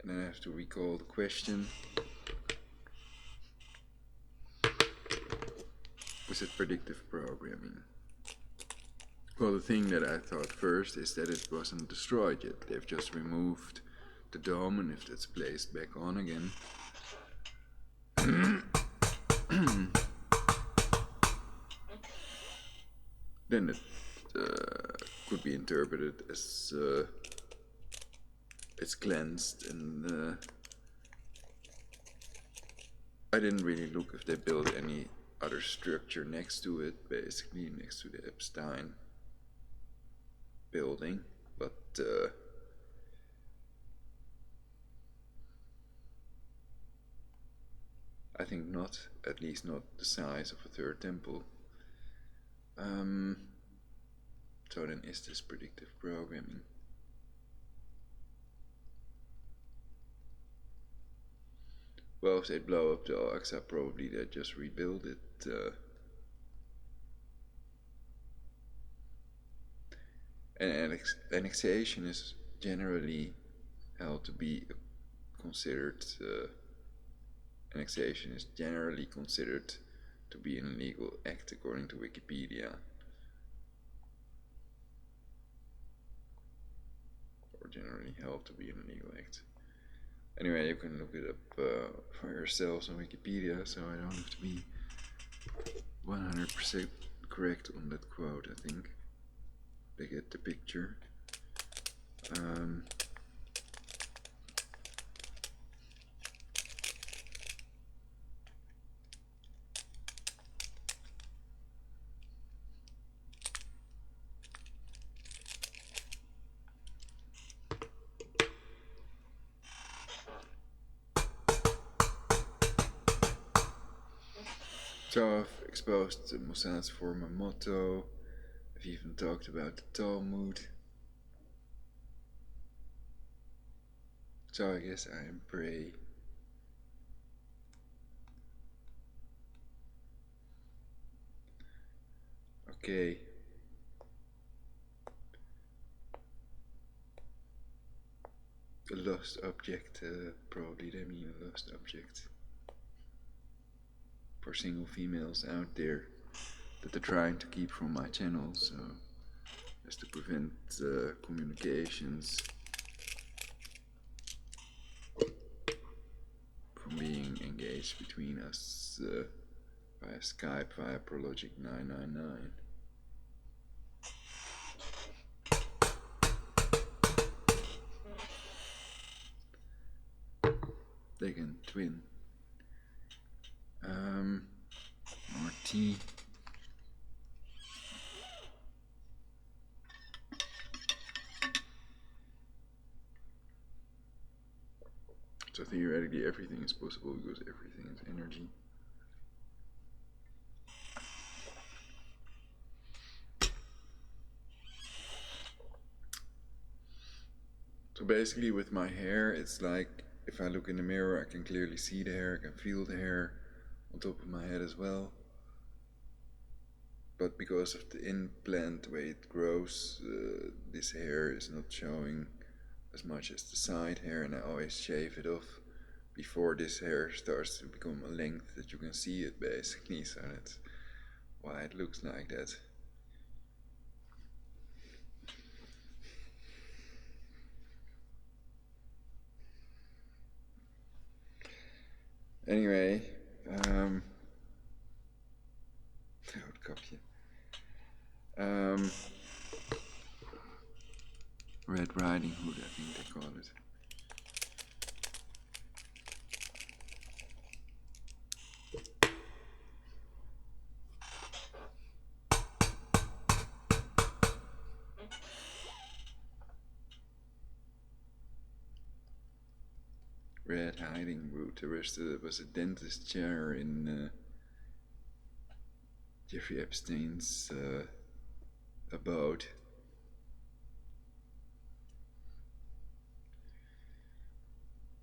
then I have to recall the question. Was it predictive programming? Well, the thing that I thought first is that it wasn't destroyed yet. They've just removed the dome, and if that's placed back on again, then it could be interpreted as it's cleansed. And I didn't really look if they built any other structure next to it, basically next to the Epstein building, but I think not, at least not the size of a third temple. So then is this predictive programming? Well, if they blow up the Al-Aqsa, probably they just rebuild it. And annexation is generally held to be considered. Annexation is generally considered to be an illegal act according to Wikipedia. Or generally held to be an illegal act. Anyway, you can look it up for yourselves on Wikipedia, so I don't have to be 100% correct on that quote, I think. They get the picture. So I've exposed Mossad's former motto. I've even talked about the Talmud. So I guess I am prey. Okay. A lost object, probably they mean a lost object. For single females out there that they're trying to keep from my channel, so as to prevent communications from being engaged between us via Skype, via Prologic 999. They can twin. More tea. So theoretically everything is possible because everything is energy. So basically with my hair, it's like if I look in the mirror I can clearly see the hair, I can feel the hair on top of my head as well. But because of the implant, the way it grows, this hair is not showing as much as the side hair, and I always shave it off before this hair starts to become a length that you can see it basically, so that's why it looks like that. Anyway, roodkapje. Red Riding Hood, I think they call it. Red Hiding Route. There was a dentist chair in Jeffrey Epstein's abode.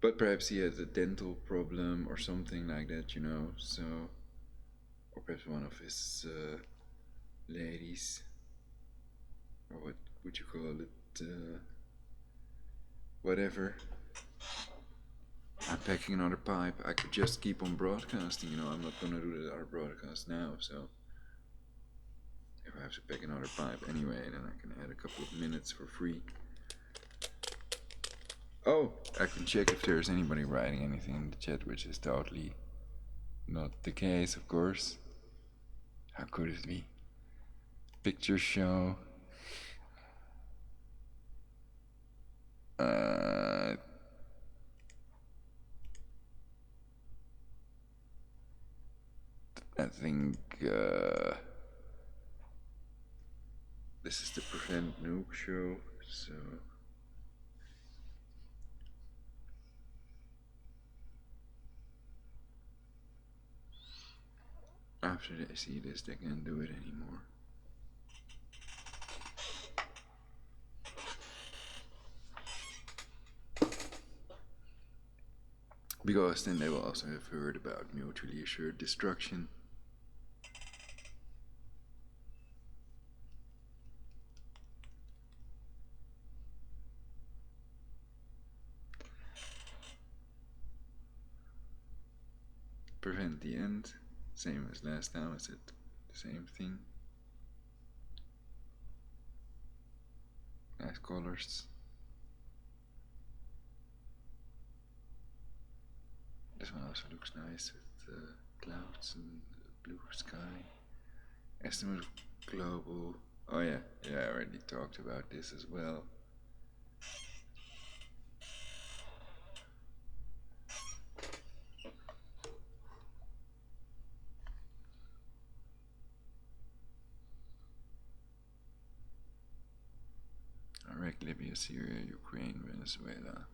But perhaps he had a dental problem or something like that, you know, so... Or perhaps one of his ladies, or what would you call it, whatever. I'm packing another pipe. I could just keep on broadcasting, you know, I'm not gonna do the other broadcast now, so... If I have to pack another pipe anyway, then I can add a couple of minutes for free. Oh, I can check if there's anybody writing anything in the chat, which is totally not the case, of course. How could it be? Picture show. I think this is the Prevent Nuke show, so... After they see this, they can't do it anymore. because then they will also have heard about mutually assured destruction. Prevent the end, same as last time, I said the same thing. Nice colors. This one also looks nice with clouds and blue sky. Estimate of global. Oh yeah, I already talked about this as well. Iraq, Libya, Syria, Ukraine, Venezuela.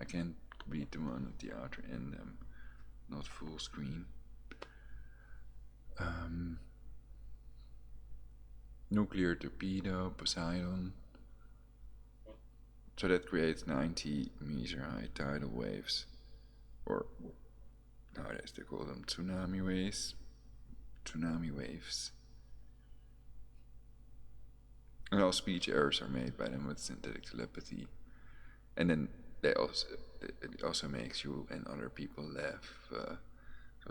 I can't read the one at the outer end, I'm not full screen. Nuclear torpedo, Poseidon. So that creates 90-meter high tidal waves, or nowadays they call them tsunami waves. And all speech errors are made by them with synthetic telepathy, and then it also makes you and other people laugh. So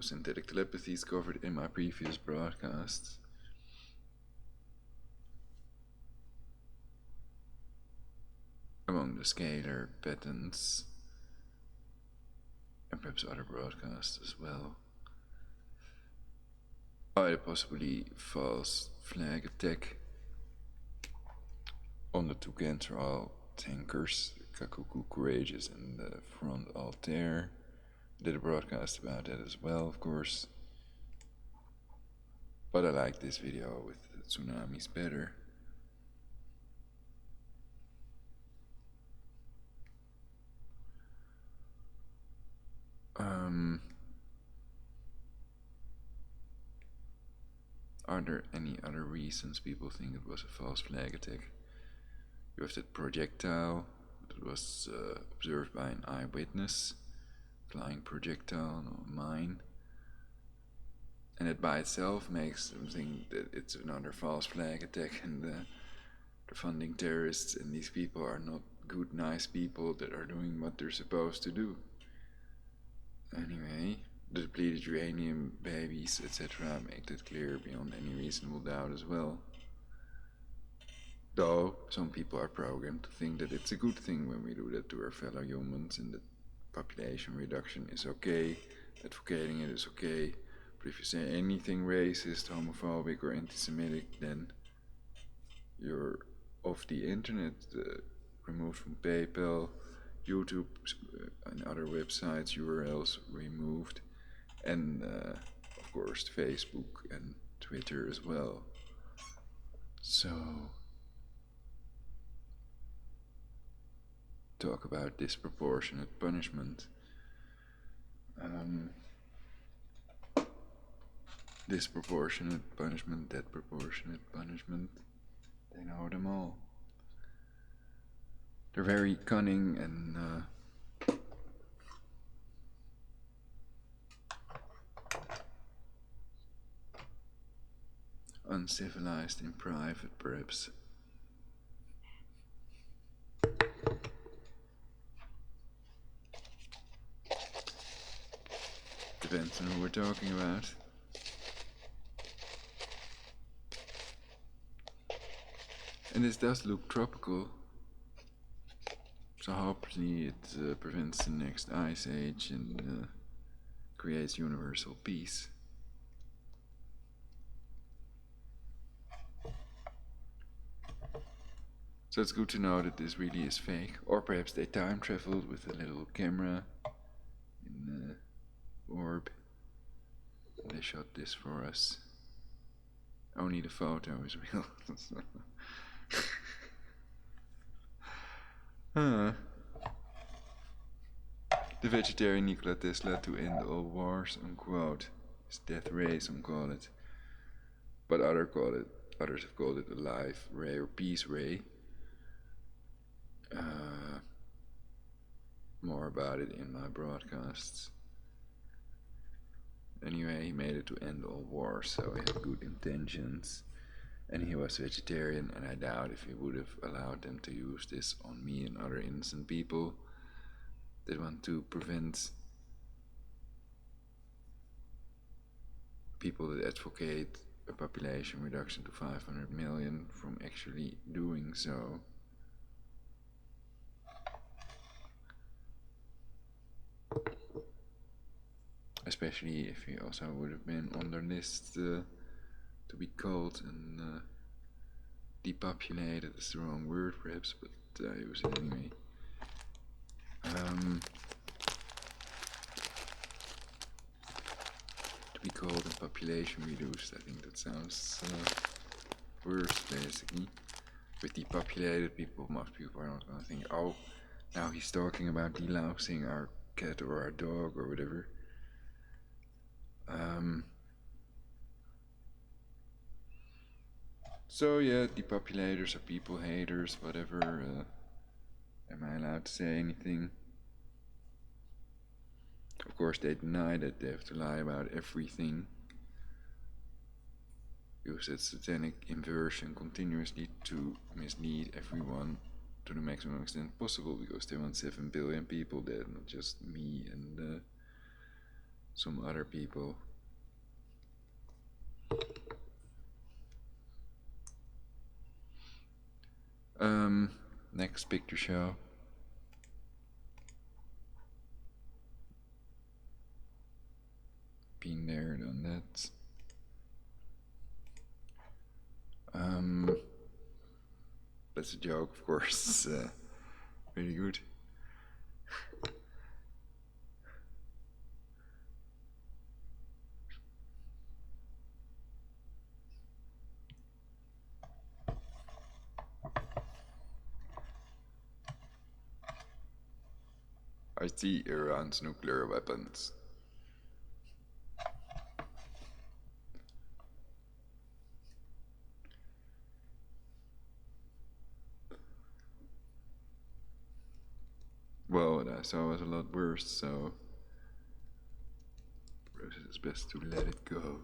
synthetic telepathy is covered in my previous broadcasts. Among the scalar patterns, and perhaps other broadcasts as well. Oh, the possibly false flag attack on the two Cantrell tankers, Kakuku Courageous and the Front Altair. Did a broadcast about that as well, of course. But I like this video with the tsunamis better. Are there any other reasons people think it was a false flag attack? You have that projectile that was observed by an eyewitness, flying projectile on a mine, and it by itself makes them think that it's another false flag attack, and they're funding terrorists, and these people are not good, nice people that are doing what they're supposed to do. Anyway, the depleted uranium, babies, etc. make that clear beyond any reasonable doubt as well. Though some people are programmed to think that it's a good thing when we do that to our fellow humans, and that population reduction is okay, advocating it is okay. But if you say anything racist, homophobic or anti-Semitic, then you're off the internet, removed from PayPal, YouTube and other websites, URLs removed, and of course Facebook and Twitter as well. So talk about disproportionate punishment. Disproportionate punishment, disproportionate punishment, they know them all. They're very cunning and uncivilized in private, perhaps. Depends on who we're talking about. And this does look tropical, so hopefully it prevents the next ice age and creates universal peace. So it's good to know that this really is fake, or perhaps they time traveled with a little camera in the orb. They shot this for us. Only the photo is real. The vegetarian Nikola Tesla to end all wars, unquote. His death ray, some call it. But others have called it a life ray or peace ray. more about it in my broadcasts. Anyway, he made it to end all wars, so he had good intentions. And he was vegetarian, and I doubt if he would have allowed them to use this on me and other innocent people that want to prevent people that advocate a population reduction to 500 million from actually doing so. Especially if he also would have been on their list to be culled and depopulated is the wrong word perhaps, but I use it anyway. To be called and population reduced, I think that sounds worse basically. With depopulated people, most people are not gonna think, oh, now he's talking about delousing our cat or our dog or whatever. So yeah, depopulators are people haters, whatever. Am I allowed to say anything? Of course, they deny that they have to lie about everything. Use that satanic inversion continuously to mislead everyone to the maximum extent possible, because they want 7 billion people dead, not just me and some other people. Next picture show. Been there, done that. That's a joke, of course. Really good. I see Iran's nuclear weapons. Well, what I saw was a lot worse, so it's best to let it go.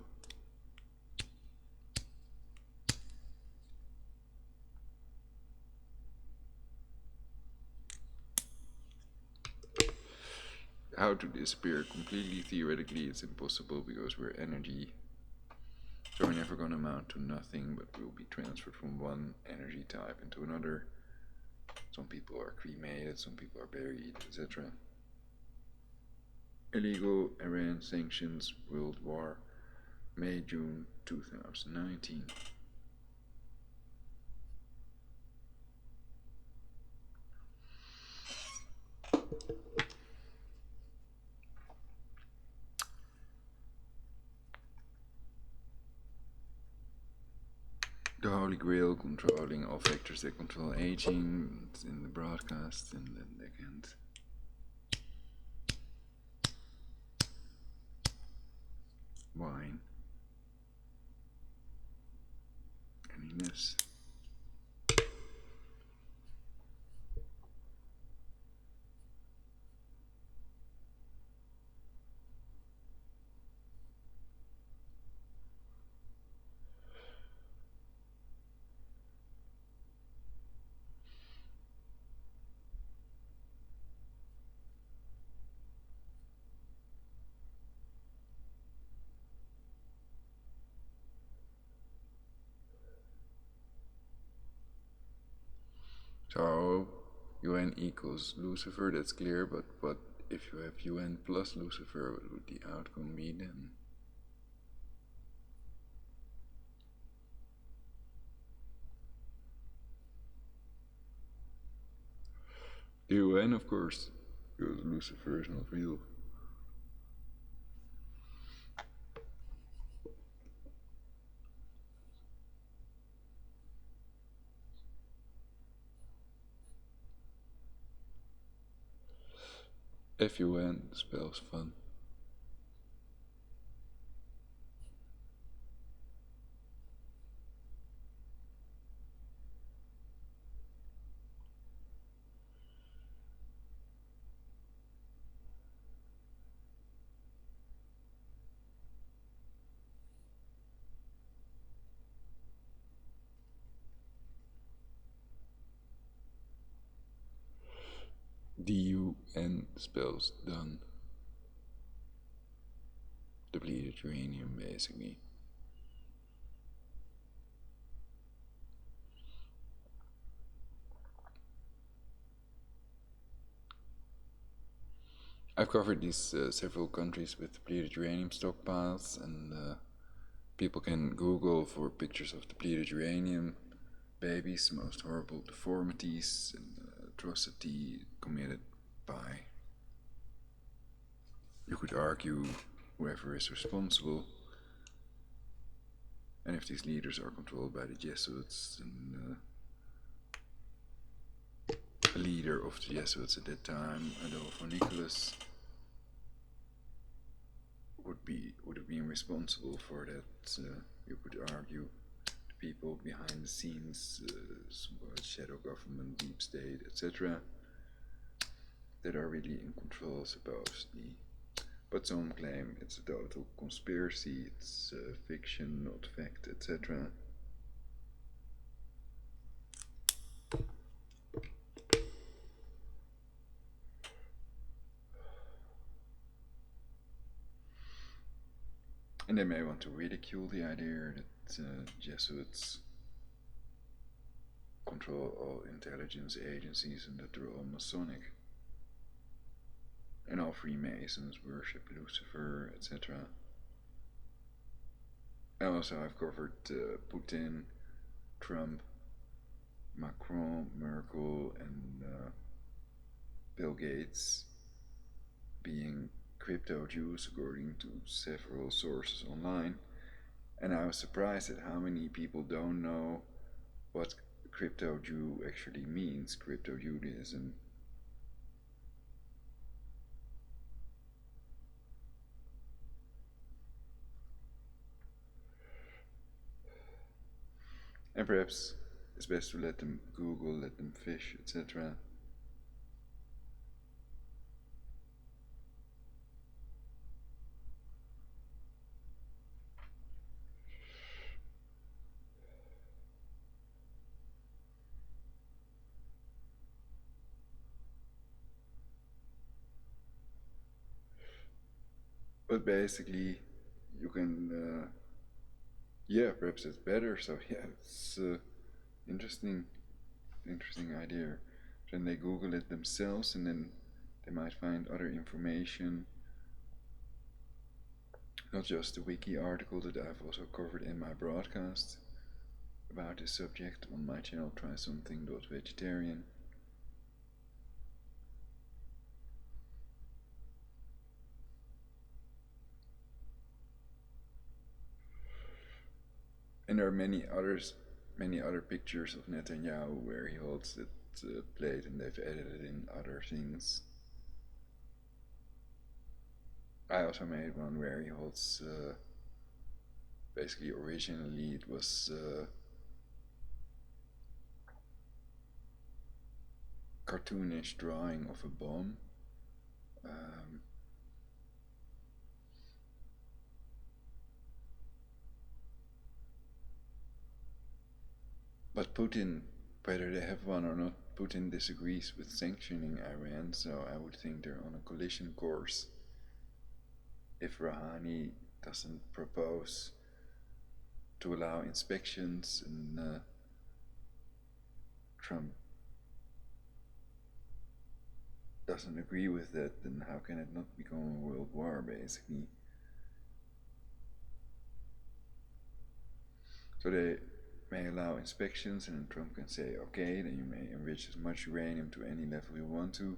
How to disappear completely, theoretically it's impossible because we're energy. So we're never gonna amount to nothing, but we'll be transferred from one energy type into another. Some people are cremated, some people are buried, etc. Illegal Iran sanctions, World War, May-June 2019. The Holy Grail, controlling all factors that control aging. It's in the broadcast, and then they can't. Wine. Any mess. So UN equals Lucifer, that's clear, but what if you have UN plus Lucifer, what would the outcome be then? UN, of course, because Lucifer is not real. FUN spells fun. DUN spells done. Depleted uranium, basically. I've covered these several countries with depleted uranium stockpiles, and people can Google for pictures of depleted uranium, babies, most horrible deformities and atrocity committed by, you could argue, whoever is responsible. And if these leaders are controlled by the Jesuits, and a leader of the Jesuits at that time, Adolfo Nicholas, would have been responsible for that. You could argue the people behind the scenes, shadow government, deep state, etc., that are really in control, supposedly. But some claim it's a total conspiracy, it's fiction, not fact, etc. And they may want to ridicule the idea that Jesuits control all intelligence agencies and that they're all Masonic. And all Freemasons worship Lucifer, etc. And also I've covered Putin, Trump, Macron, Merkel, and Bill Gates being crypto Jews according to several sources online. And I was surprised at how many people don't know what crypto Jew actually means, crypto Judaism. And perhaps it's best to let them Google, let them fish, etc. But basically, you can, yeah, perhaps it's better. So yeah, it's interesting idea. Then they Google it themselves, and then they might find other information. Not just the wiki article that I've also covered in my broadcast about this subject on my channel, Try Something.Vegetarian. And there are many other pictures of Netanyahu where he holds that plate, and they've edited in other things. I also made one where he holds, basically originally it was cartoonish drawing of a bomb. But Putin, whether they have one or not, Putin disagrees with sanctioning Iran, so I would think they're on a collision course. If Rouhani doesn't propose to allow inspections, and Trump doesn't agree with that, then how can it not become a world war, basically? So they may allow inspections, and Trump can say, okay, then you may enrich as much uranium to any level you want to,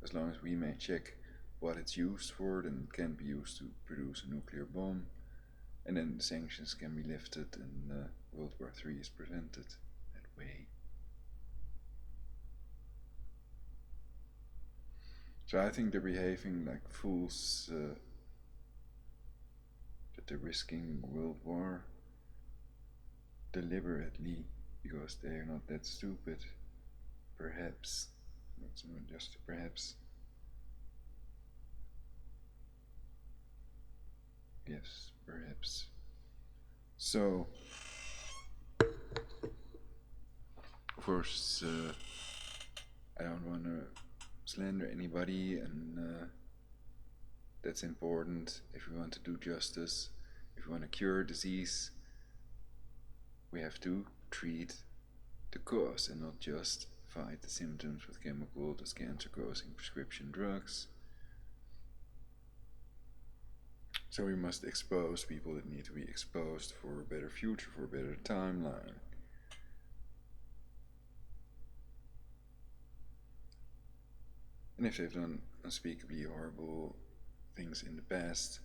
as long as we may check what it's used for, then it can be used to produce a nuclear bomb, and then the sanctions can be lifted, and World War III is prevented that way. So I think they're behaving like fools, that they're risking world war deliberately, because they're not that stupid, perhaps, not just perhaps. Yes, perhaps. So, of course, I don't want to slander anybody, and that's important if we want to do justice. If we want to cure disease, we have to treat the cause and not just fight the symptoms with chemicals as cancer-causing prescription drugs. So we must expose people that need to be exposed for a better future, for a better timeline. And if they've done unspeakably horrible things in the past,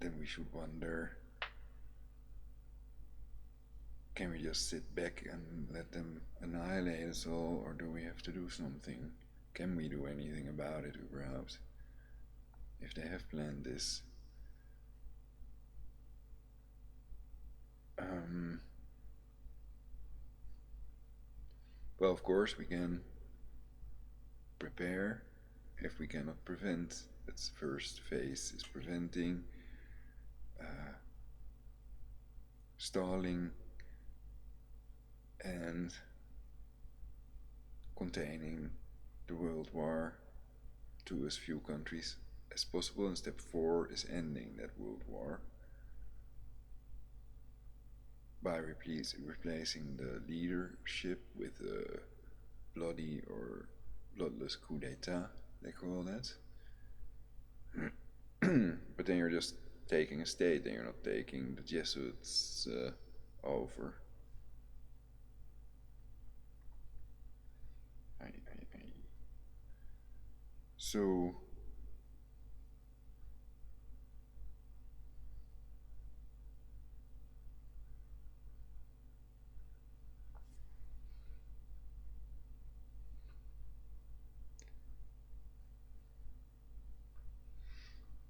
then we should wonder, can we just sit back and let them annihilate us all, or do we have to do something? Can we do anything about it, überhaupt? If they have planned this. Well, of course we can prepare if we cannot prevent. That's the first phase, is preventing, stalling, and containing the world war to as few countries as possible. And step 4 is ending that world war by replacing the leadership with a bloody or bloodless coup d'etat, they call that. But then you're just taking a state, and you're not taking the Jesuits over. So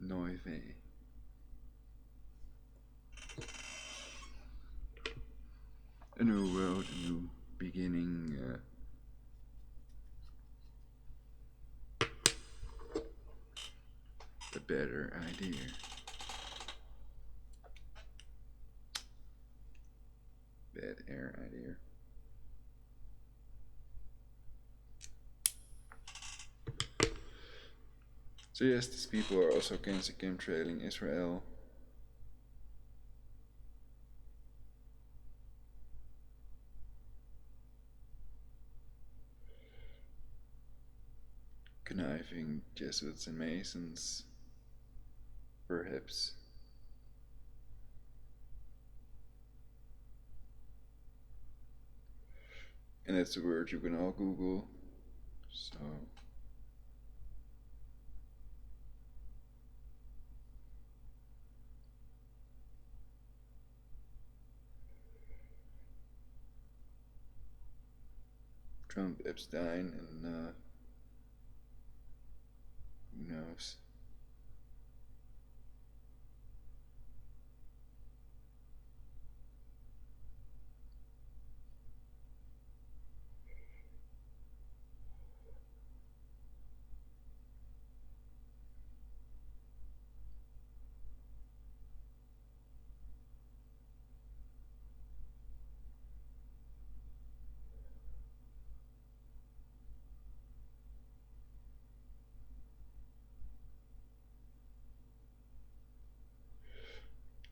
Noive. A new world, a new beginning. A better idea. Bad air idea. So yes, these people are also against chemtrailing Israel. Conniving Jesuits and Masons, perhaps. And that's a word you can all Google. So Trump, Epstein, and who knows?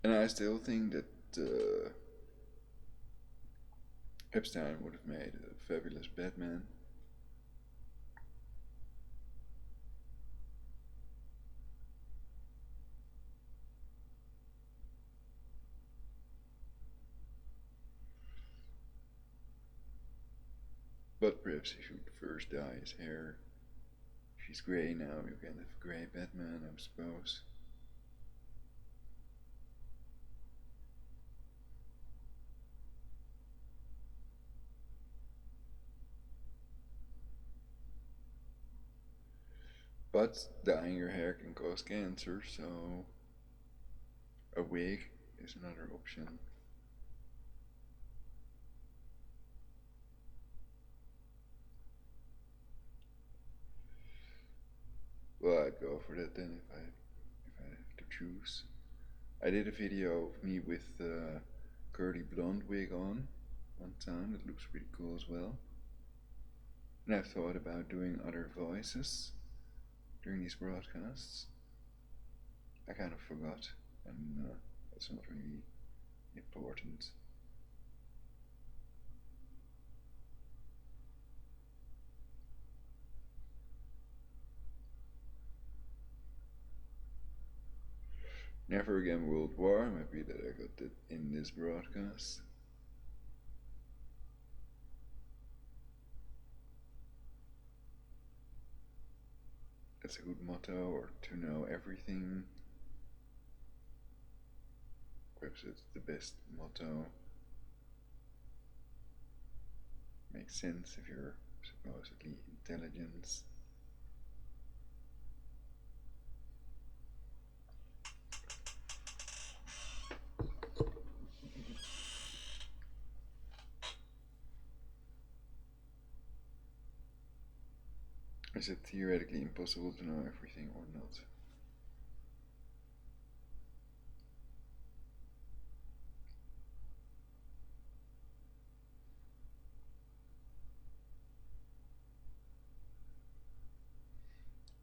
And I still think that Epstein would have made a fabulous Batman. But perhaps he should first dye his hair. If he's grey now, you can have a grey Batman, I suppose. But dyeing your hair can cause cancer, so a wig is another option. Well, I'd go for that then if I have to choose. I did a video of me with curly blonde wig on one time. It looks pretty cool as well. And I've thought about doing other voices during these broadcasts. I kind of forgot, and it's not really important. Never again World War. I'm happy that I got that in this broadcast. That's a good motto, or to know everything. Perhaps it's the best motto. Makes sense if you're supposedly intelligent. Is it theoretically impossible to know everything or not?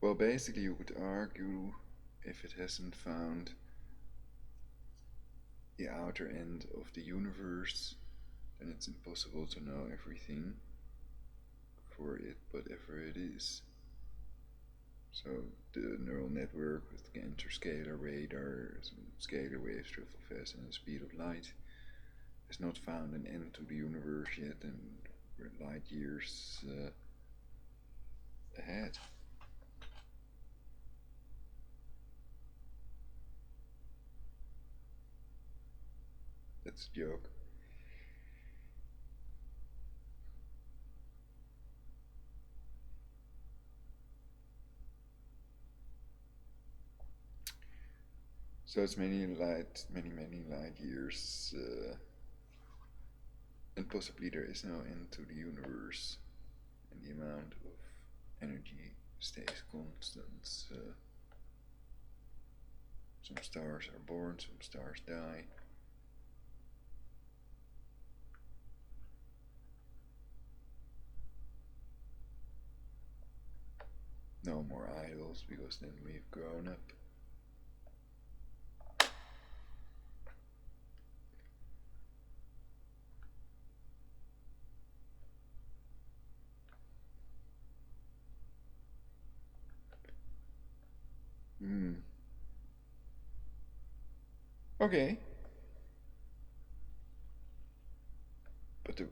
Well, basically you could argue, if it hasn't found the outer end of the universe, then it's impossible to know everything for it, whatever it is. So the neural network with the interscalar radar, scalar waves travel faster than the speed of light, has not found an end to the universe yet, and we're light years ahead. That's a joke. So it's many light years, and possibly there is no end to the universe, and the amount of energy stays constant. Some stars are born, some stars die. No more idols, because then we've grown up. Okay. But it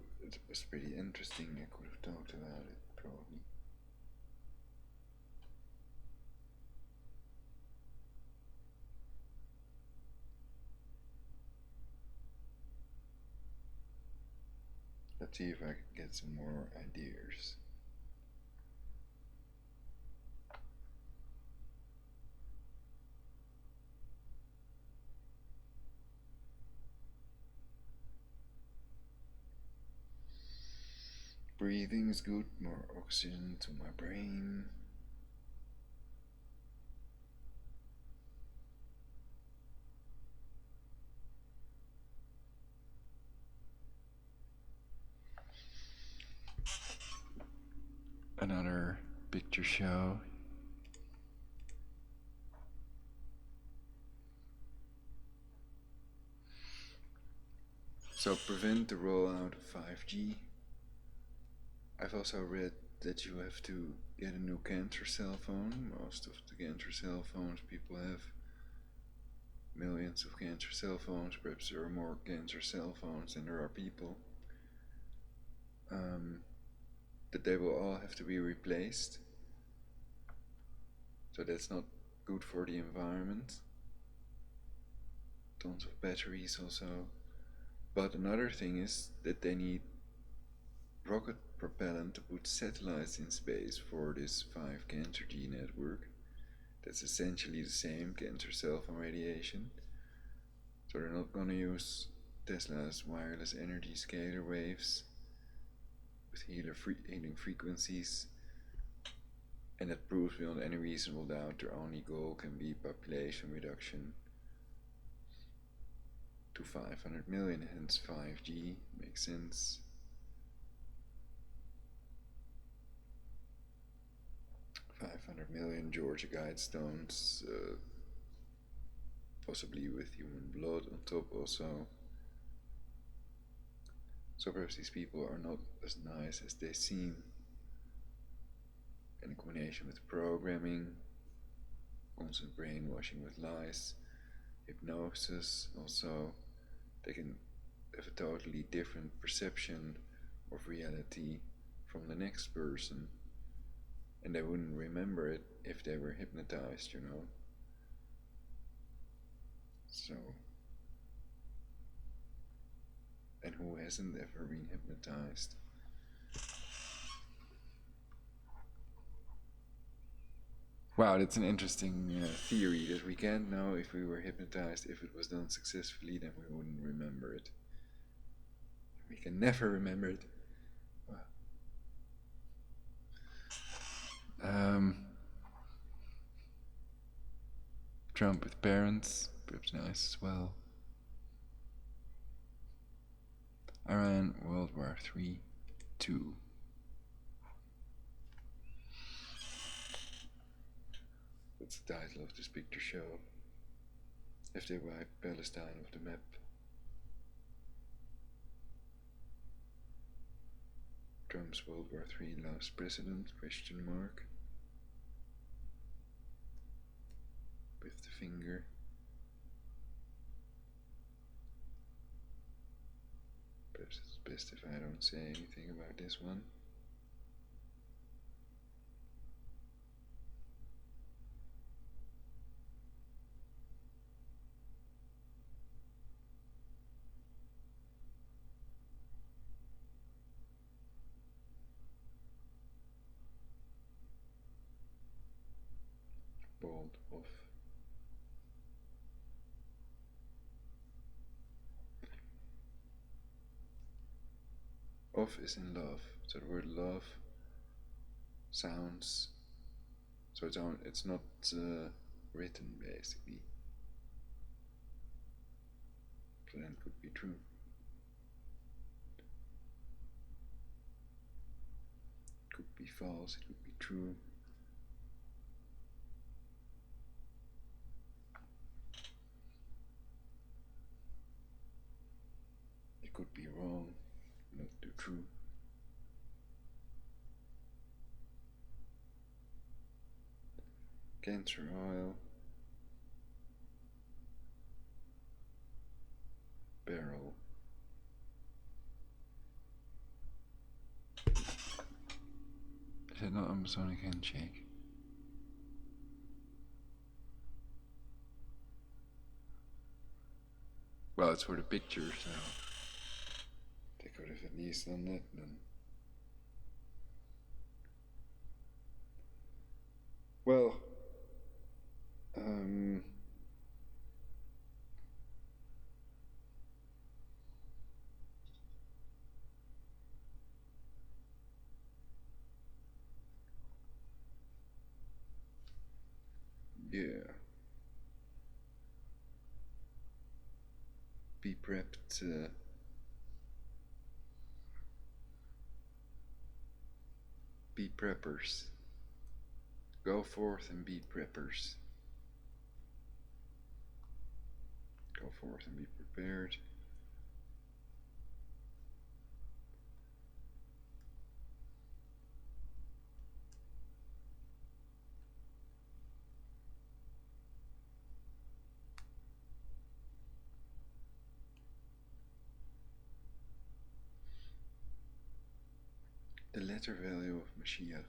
was pretty interesting. I could have talked about it, probably. Let's see if I can get some more ideas. Breathing is good, more oxygen to my brain. Another picture show. So prevent the rollout of 5G. I've also read that you have to get a new cancer cell phone. Most of the cancer cell phones people have millions of cancer cell phones. Perhaps there are more cancer cell phones than there are people. That they will all have to be replaced. So that's not good for the environment. Tons of batteries also. But another thing is that they need rocket propellant to put satellites in space for this 5 cancer G network. That's essentially the same cancer cell phone radiation. So they're not going to use Tesla's wireless energy scalar waves with healing frequencies, and that proves beyond any reasonable doubt their only goal can be population reduction to 500 million, hence 5G makes sense. 500 million Georgia Guidestones, possibly with human blood on top also. So perhaps these people are not as nice as they seem. In combination with programming, constant brainwashing with lies, hypnosis also, they can have a totally different perception of reality from the next person, and they wouldn't remember it if they were hypnotized, you know. So, and who hasn't ever been hypnotized? Wow, that's an interesting theory, that we can't know if we were hypnotized. If it was done successfully, then we wouldn't remember it. We can never remember it. Wow. Trump with parents, perhaps nice as well. Iran, World War III, 2. That's the title of this picture show. If they wiped Palestine off the map. Trump's World War III last president, question mark. With the finger. Perhaps it's best if I don't say anything about this one. Bold off. Off is in love, so the word love sounds, so it's not written basically. So then it could be true. It could be false, it could be true. It could be wrong, not too true. Cancer oil. Barrel. Is it not a Masonic handshake? Well, it's for the picture, so they could have at least done that then. Well, yeah. Be prepped. Be preppers. Go forth and be preppers. Go forth and be prepared. The letter value of Mashiach.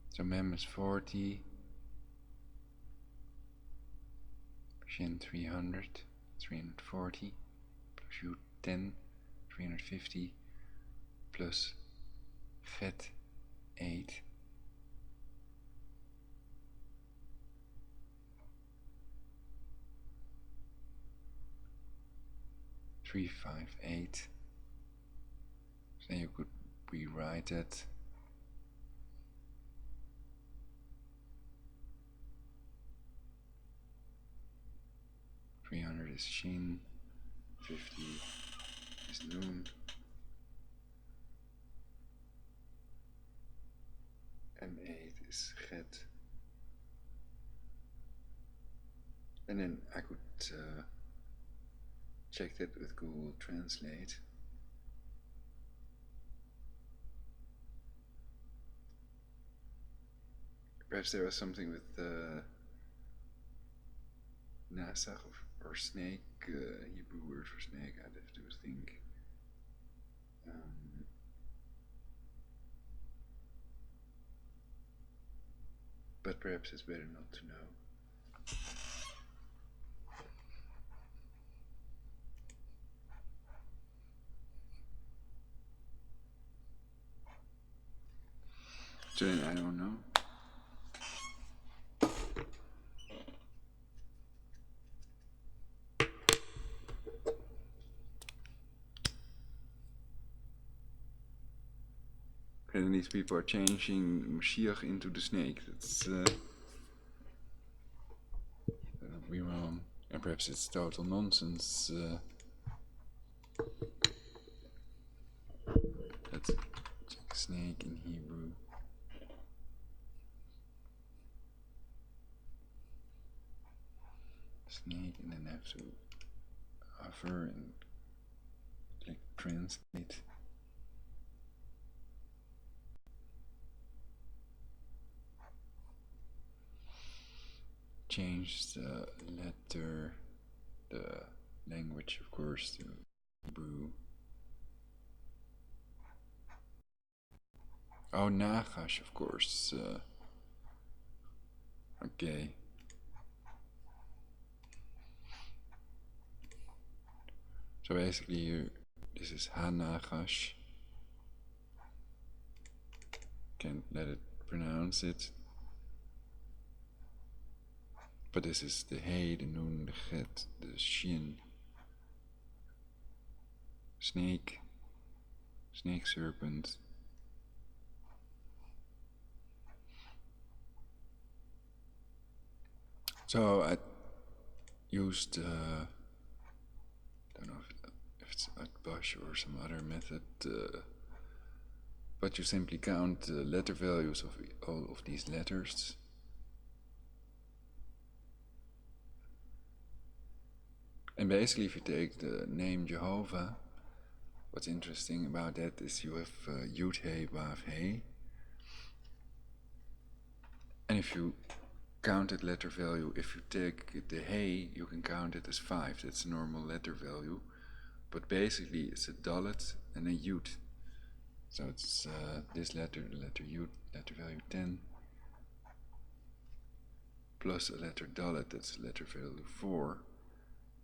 So Mem is 40, Shin 300, 340, plus U 10, 350, plus Fet 8, $358. So you could rewrite that 300 is Shin, 50 is Nun, M8 is Get. And then I could check that with Google Translate. Perhaps there was something with Nasach or snake, Hebrew word for snake, I'd have to think. But perhaps it's better not to know. So then I don't know. And these people are changing Mashiach into the snake. That's be wrong. And perhaps it's total nonsense. Let's check snake in Hebrew. Snake, and then have to hover and click translate. Change the letter, the language, of course, to Hebrew. Oh, Nagash, of course. Okay. So basically, here, this is Hanagash. Can't let it pronounce it. But this is the He, the Nun, the Get, the Shin. Snake. Snake serpent. So I used, don't know if it's Atbash or some other method, but you simply count the letter values of all of these letters. And basically, if you take the name Jehovah, what's interesting about that is you have Yud He Vav He, and if you count that letter value, if you take the He, you can count it as 5. That's a normal letter value, but basically it's a Dalet and a Yud. So it's this letter, the letter Yud, letter value 10, plus a letter Dalet, that's letter value 4.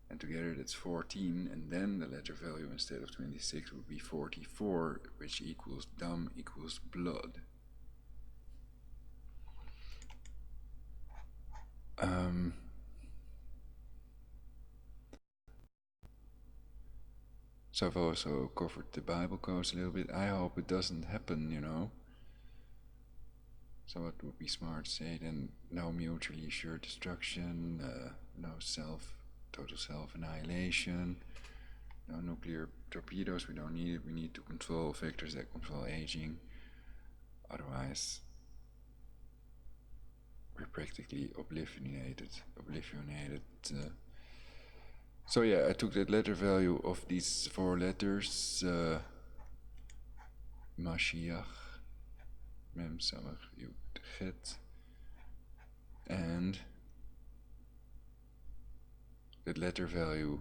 And together that's 14, and then the letter value instead of 26 would be 44, which equals dam equals blood. So I've also covered the Bible codes a little bit. I hope it doesn't happen, you know. So it would be smart to say then no mutually assured destruction, no total self-annihilation, no nuclear torpedoes, we don't need it. We need to control factors that control aging. Otherwise, we're practically oblivionated. So yeah, I took that letter value of these 4 letters, Mashiach, Mem Samach Yud Get, and that letter value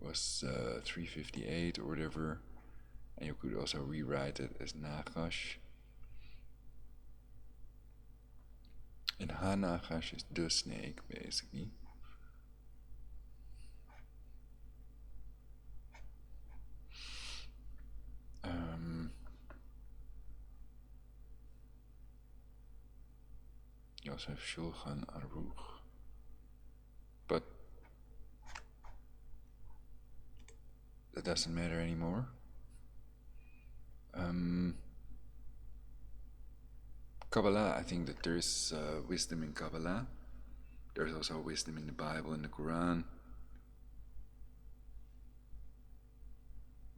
was 358 or whatever, and you could also rewrite it as Nagash. And Hanagash is the snake, basically. You also have Shulchan Aruch, but that doesn't matter anymore. Kabbalah, I think that there is wisdom in Kabbalah. There's also wisdom in the Bible and the Quran.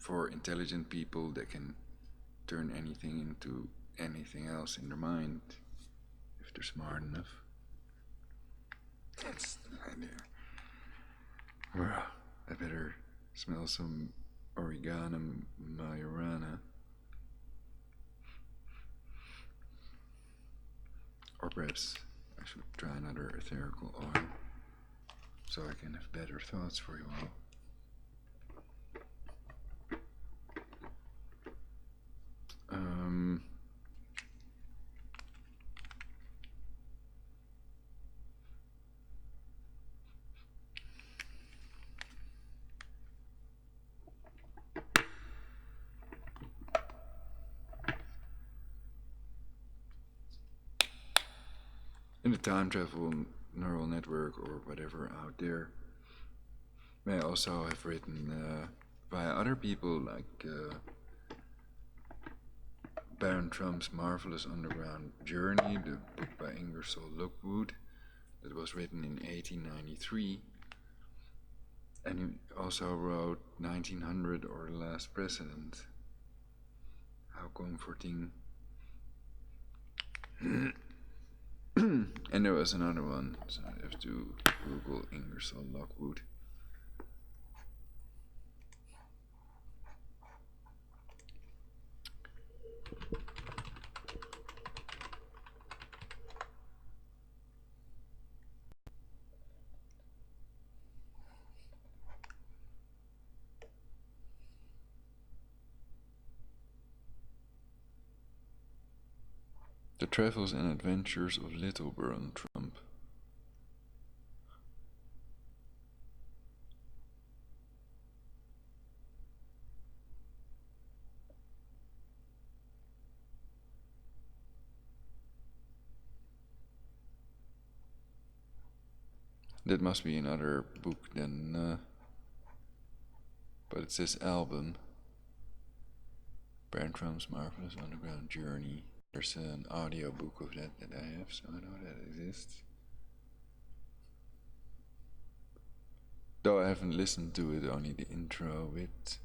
for intelligent people that can turn anything into anything else in their mind if they're smart enough. That's the idea. Well, I better smell some oregano marijuana. Or perhaps I should try another etherical oil so I can have better thoughts for you all. In the time travel neural network or whatever out there, may also have written by other people, like Baron Trump's Marvelous Underground Journey, the book by Ingersoll Lockwood, that was written in 1893, and he also wrote 1900 or The Last President. How comforting. And there was another one, so I have to Google Ingersoll Lockwood. The Travels and Adventures of Little Baron Trump. That must be another book then, but it says album. Baron Trump's Marvelous Underground Journey. There's an audio book of that I have, so I know that exists. Though I haven't listened to it, only the intro of it.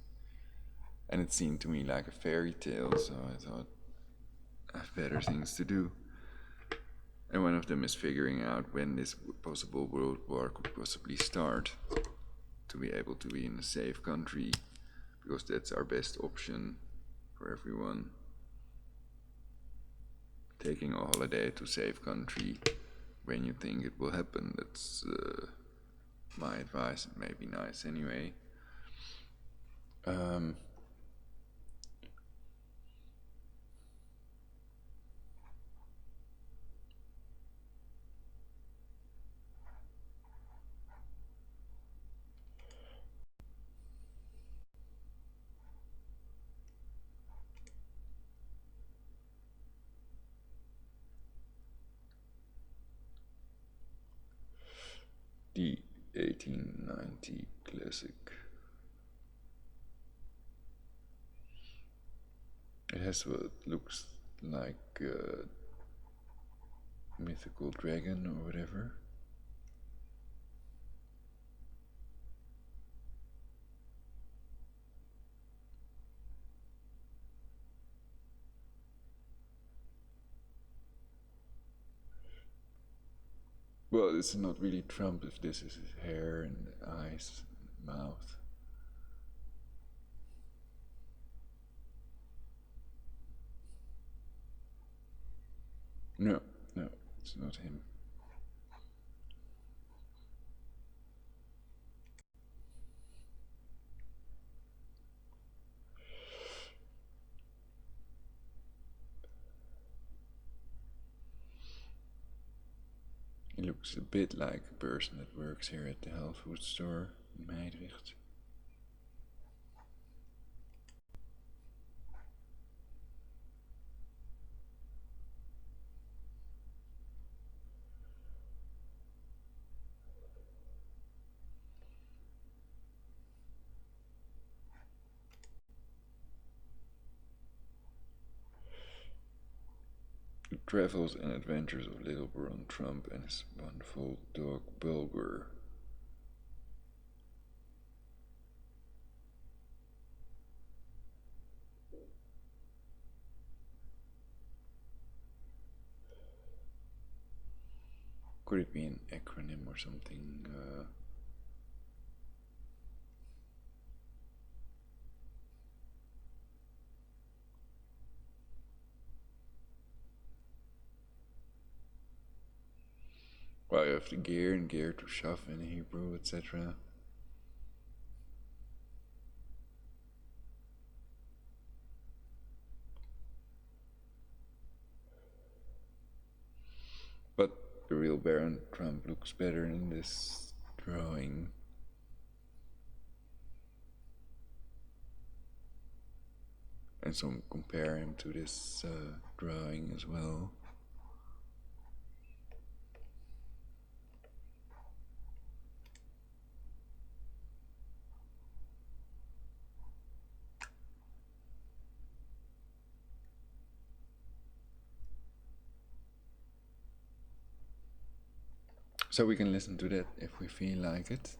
And it seemed to me like a fairy tale, so I thought I have better things to do. And one of them is figuring out when this possible world war could possibly start, to be able to be in a safe country, because that's our best option for everyone. Taking a holiday to safe country when you think it will happen, that's my advice. It may be nice anyway. The 1890 classic. It has what looks like a mythical dragon or whatever. Well, it's not really Trump if this is his hair and eyes and mouth. No, it's not him. He looks a bit like a person that works here at the health food store in Meidrecht. The Travels and Adventures of Little Baron Trump and his wonderful dog Bulgur. Could it be an acronym or something? Well, you have the gear and gear to shove in Hebrew, etc. But the real Baron Trump looks better in this drawing. And so compare him to this drawing as well. So we can listen to that if we feel like it.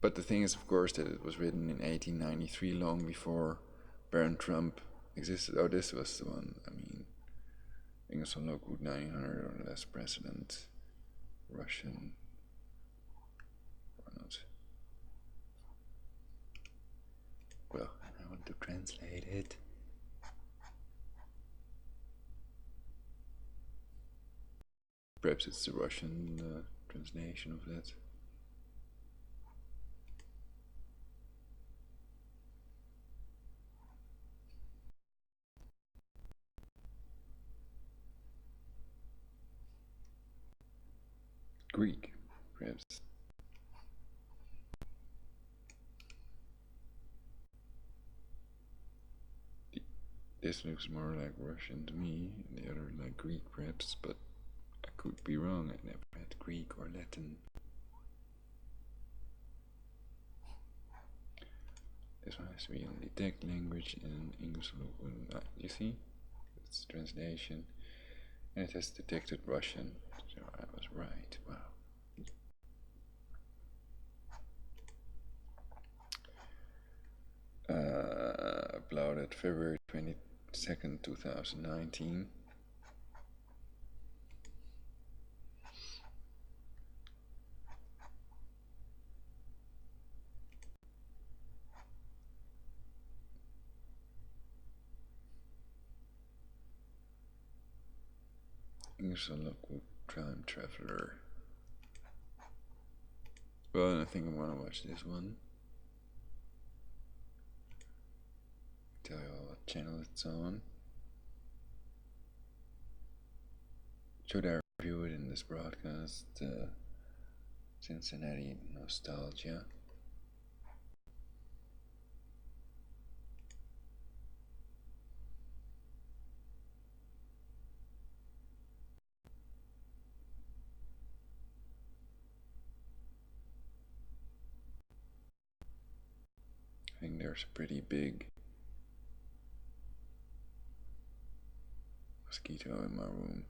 But the thing is, of course, that it was written in 1893, long before Baron Trump existed. Oh, this was the one. I mean, Ingersoll Lockwood 900 or less president, Russian. Or not. Well, I want to translate it. Perhaps it's the Russian translation of that. Greek, perhaps. This looks more like Russian to me, and the other like Greek, perhaps, but I could be wrong. I never had Greek or Latin. This one has to be on detect language in English. You see? It's translation. And it has detected Russian. So I was right. Wow. Uploaded February 22nd, 2019. Ingersoll Lockwood Time Traveler. Well, I think I want to watch this one. Tell you all what channel it's on. Should I review it in this broadcast? Cincinnati Nostalgia. I think there's a pretty big mosquito in my room.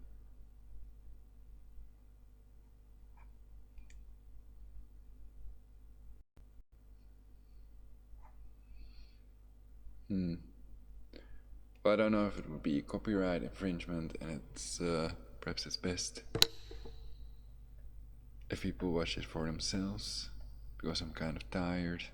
But I don't know if it would be copyright infringement, and it's perhaps it's best if people watch it for themselves, because I'm kind of tired.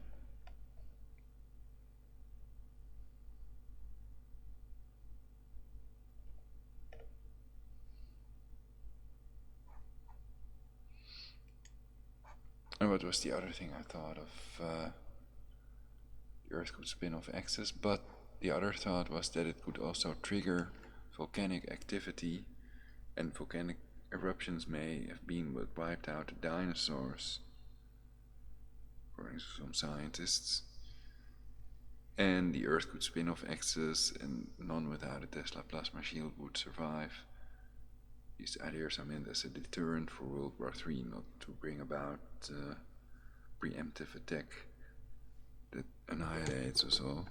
And what was the other thing I thought of? The Earth could spin off axis, but the other thought was that it could also trigger volcanic activity, and volcanic eruptions may have been what wiped out the dinosaurs, according to some scientists. And the Earth could spin off axis, and none without a Tesla plasma shield would survive. These ideas are meant as a deterrent for World War III, not to bring about preemptive attack that annihilates us all.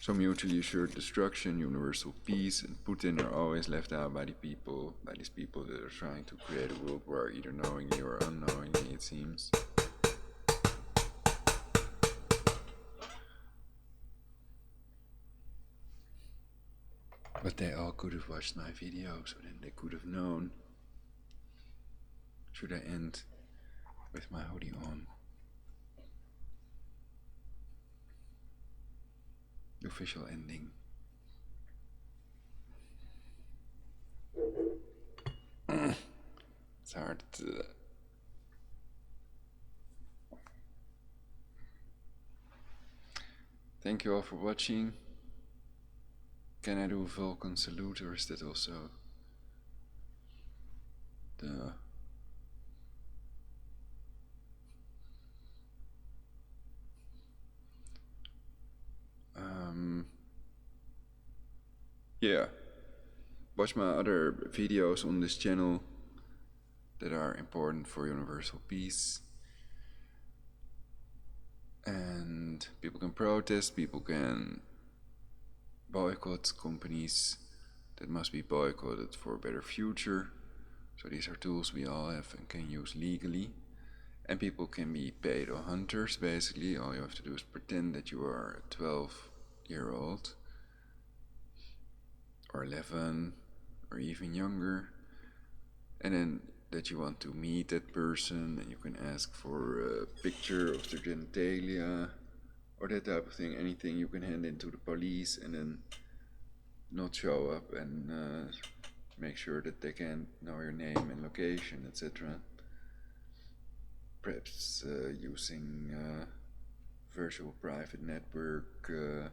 So mutually assured destruction, universal peace, and Putin are always left out by these people that are trying to create a world war, either knowingly or unknowingly, it seems. But they all could have watched my video, so then they could have known. Should I end with my hoodie on? The official ending. It's hard to... Thank you all for watching. Can I do a Vulcan salute, or is that also the... yeah. Watch my other videos on this channel that are important for universal peace. And people can protest, people can boycott companies that must be boycotted for a better future. So these are tools we all have and can use legally. And people can be pedo hunters, basically. All you have to do is pretend that you are a 12-year-old or 11 or even younger, and then that you want to meet that person, and you can ask for a picture of their genitalia or that type of thing. Anything you can hand in to the police and then not show up and make sure that they can't know your name and location, etc. Perhaps using virtual private network and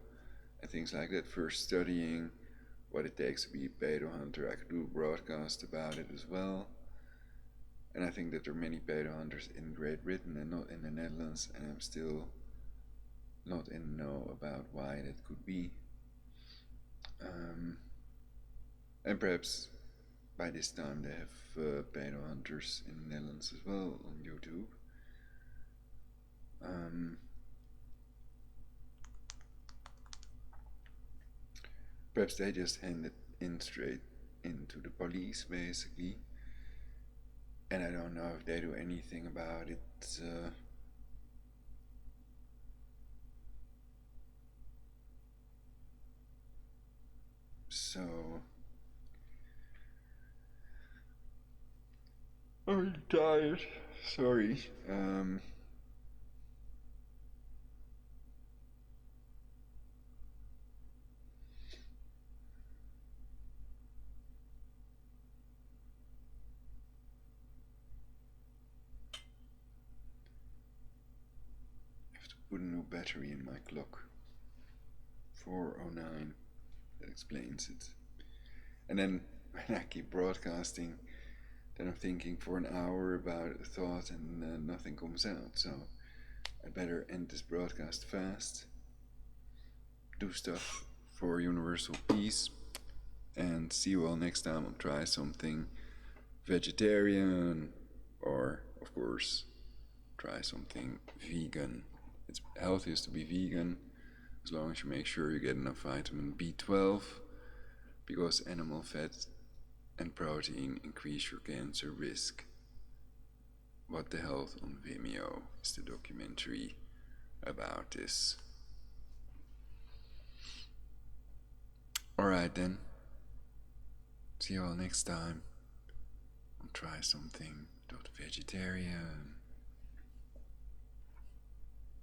things like that. First studying what it takes to be a pedo hunter. I could do a broadcast about it as well. And I think that there are many pedo hunters in Great Britain and not in the Netherlands, and I'm still not in the know about why that could be. And perhaps by this time they have pedo hunters in the Netherlands as well on YouTube. Perhaps they just hand it in straight into the police, basically. And I don't know if they do anything about it. So I'm tired. Sorry. Put a new battery in my clock. 4:09. That explains it. And then when I keep broadcasting, then I'm thinking for an hour about a thought and nothing comes out. So I'd better end this broadcast fast, do stuff for universal peace, and see you all next time on Try Something Vegetarian, or of course try something vegan. It's healthiest to be vegan as long as you make sure you get enough vitamin B12, because animal fat and protein increase your cancer risk. What the Health on Vimeo is the documentary about this. Alright then, see you all next time on Try Something.Vegetarian.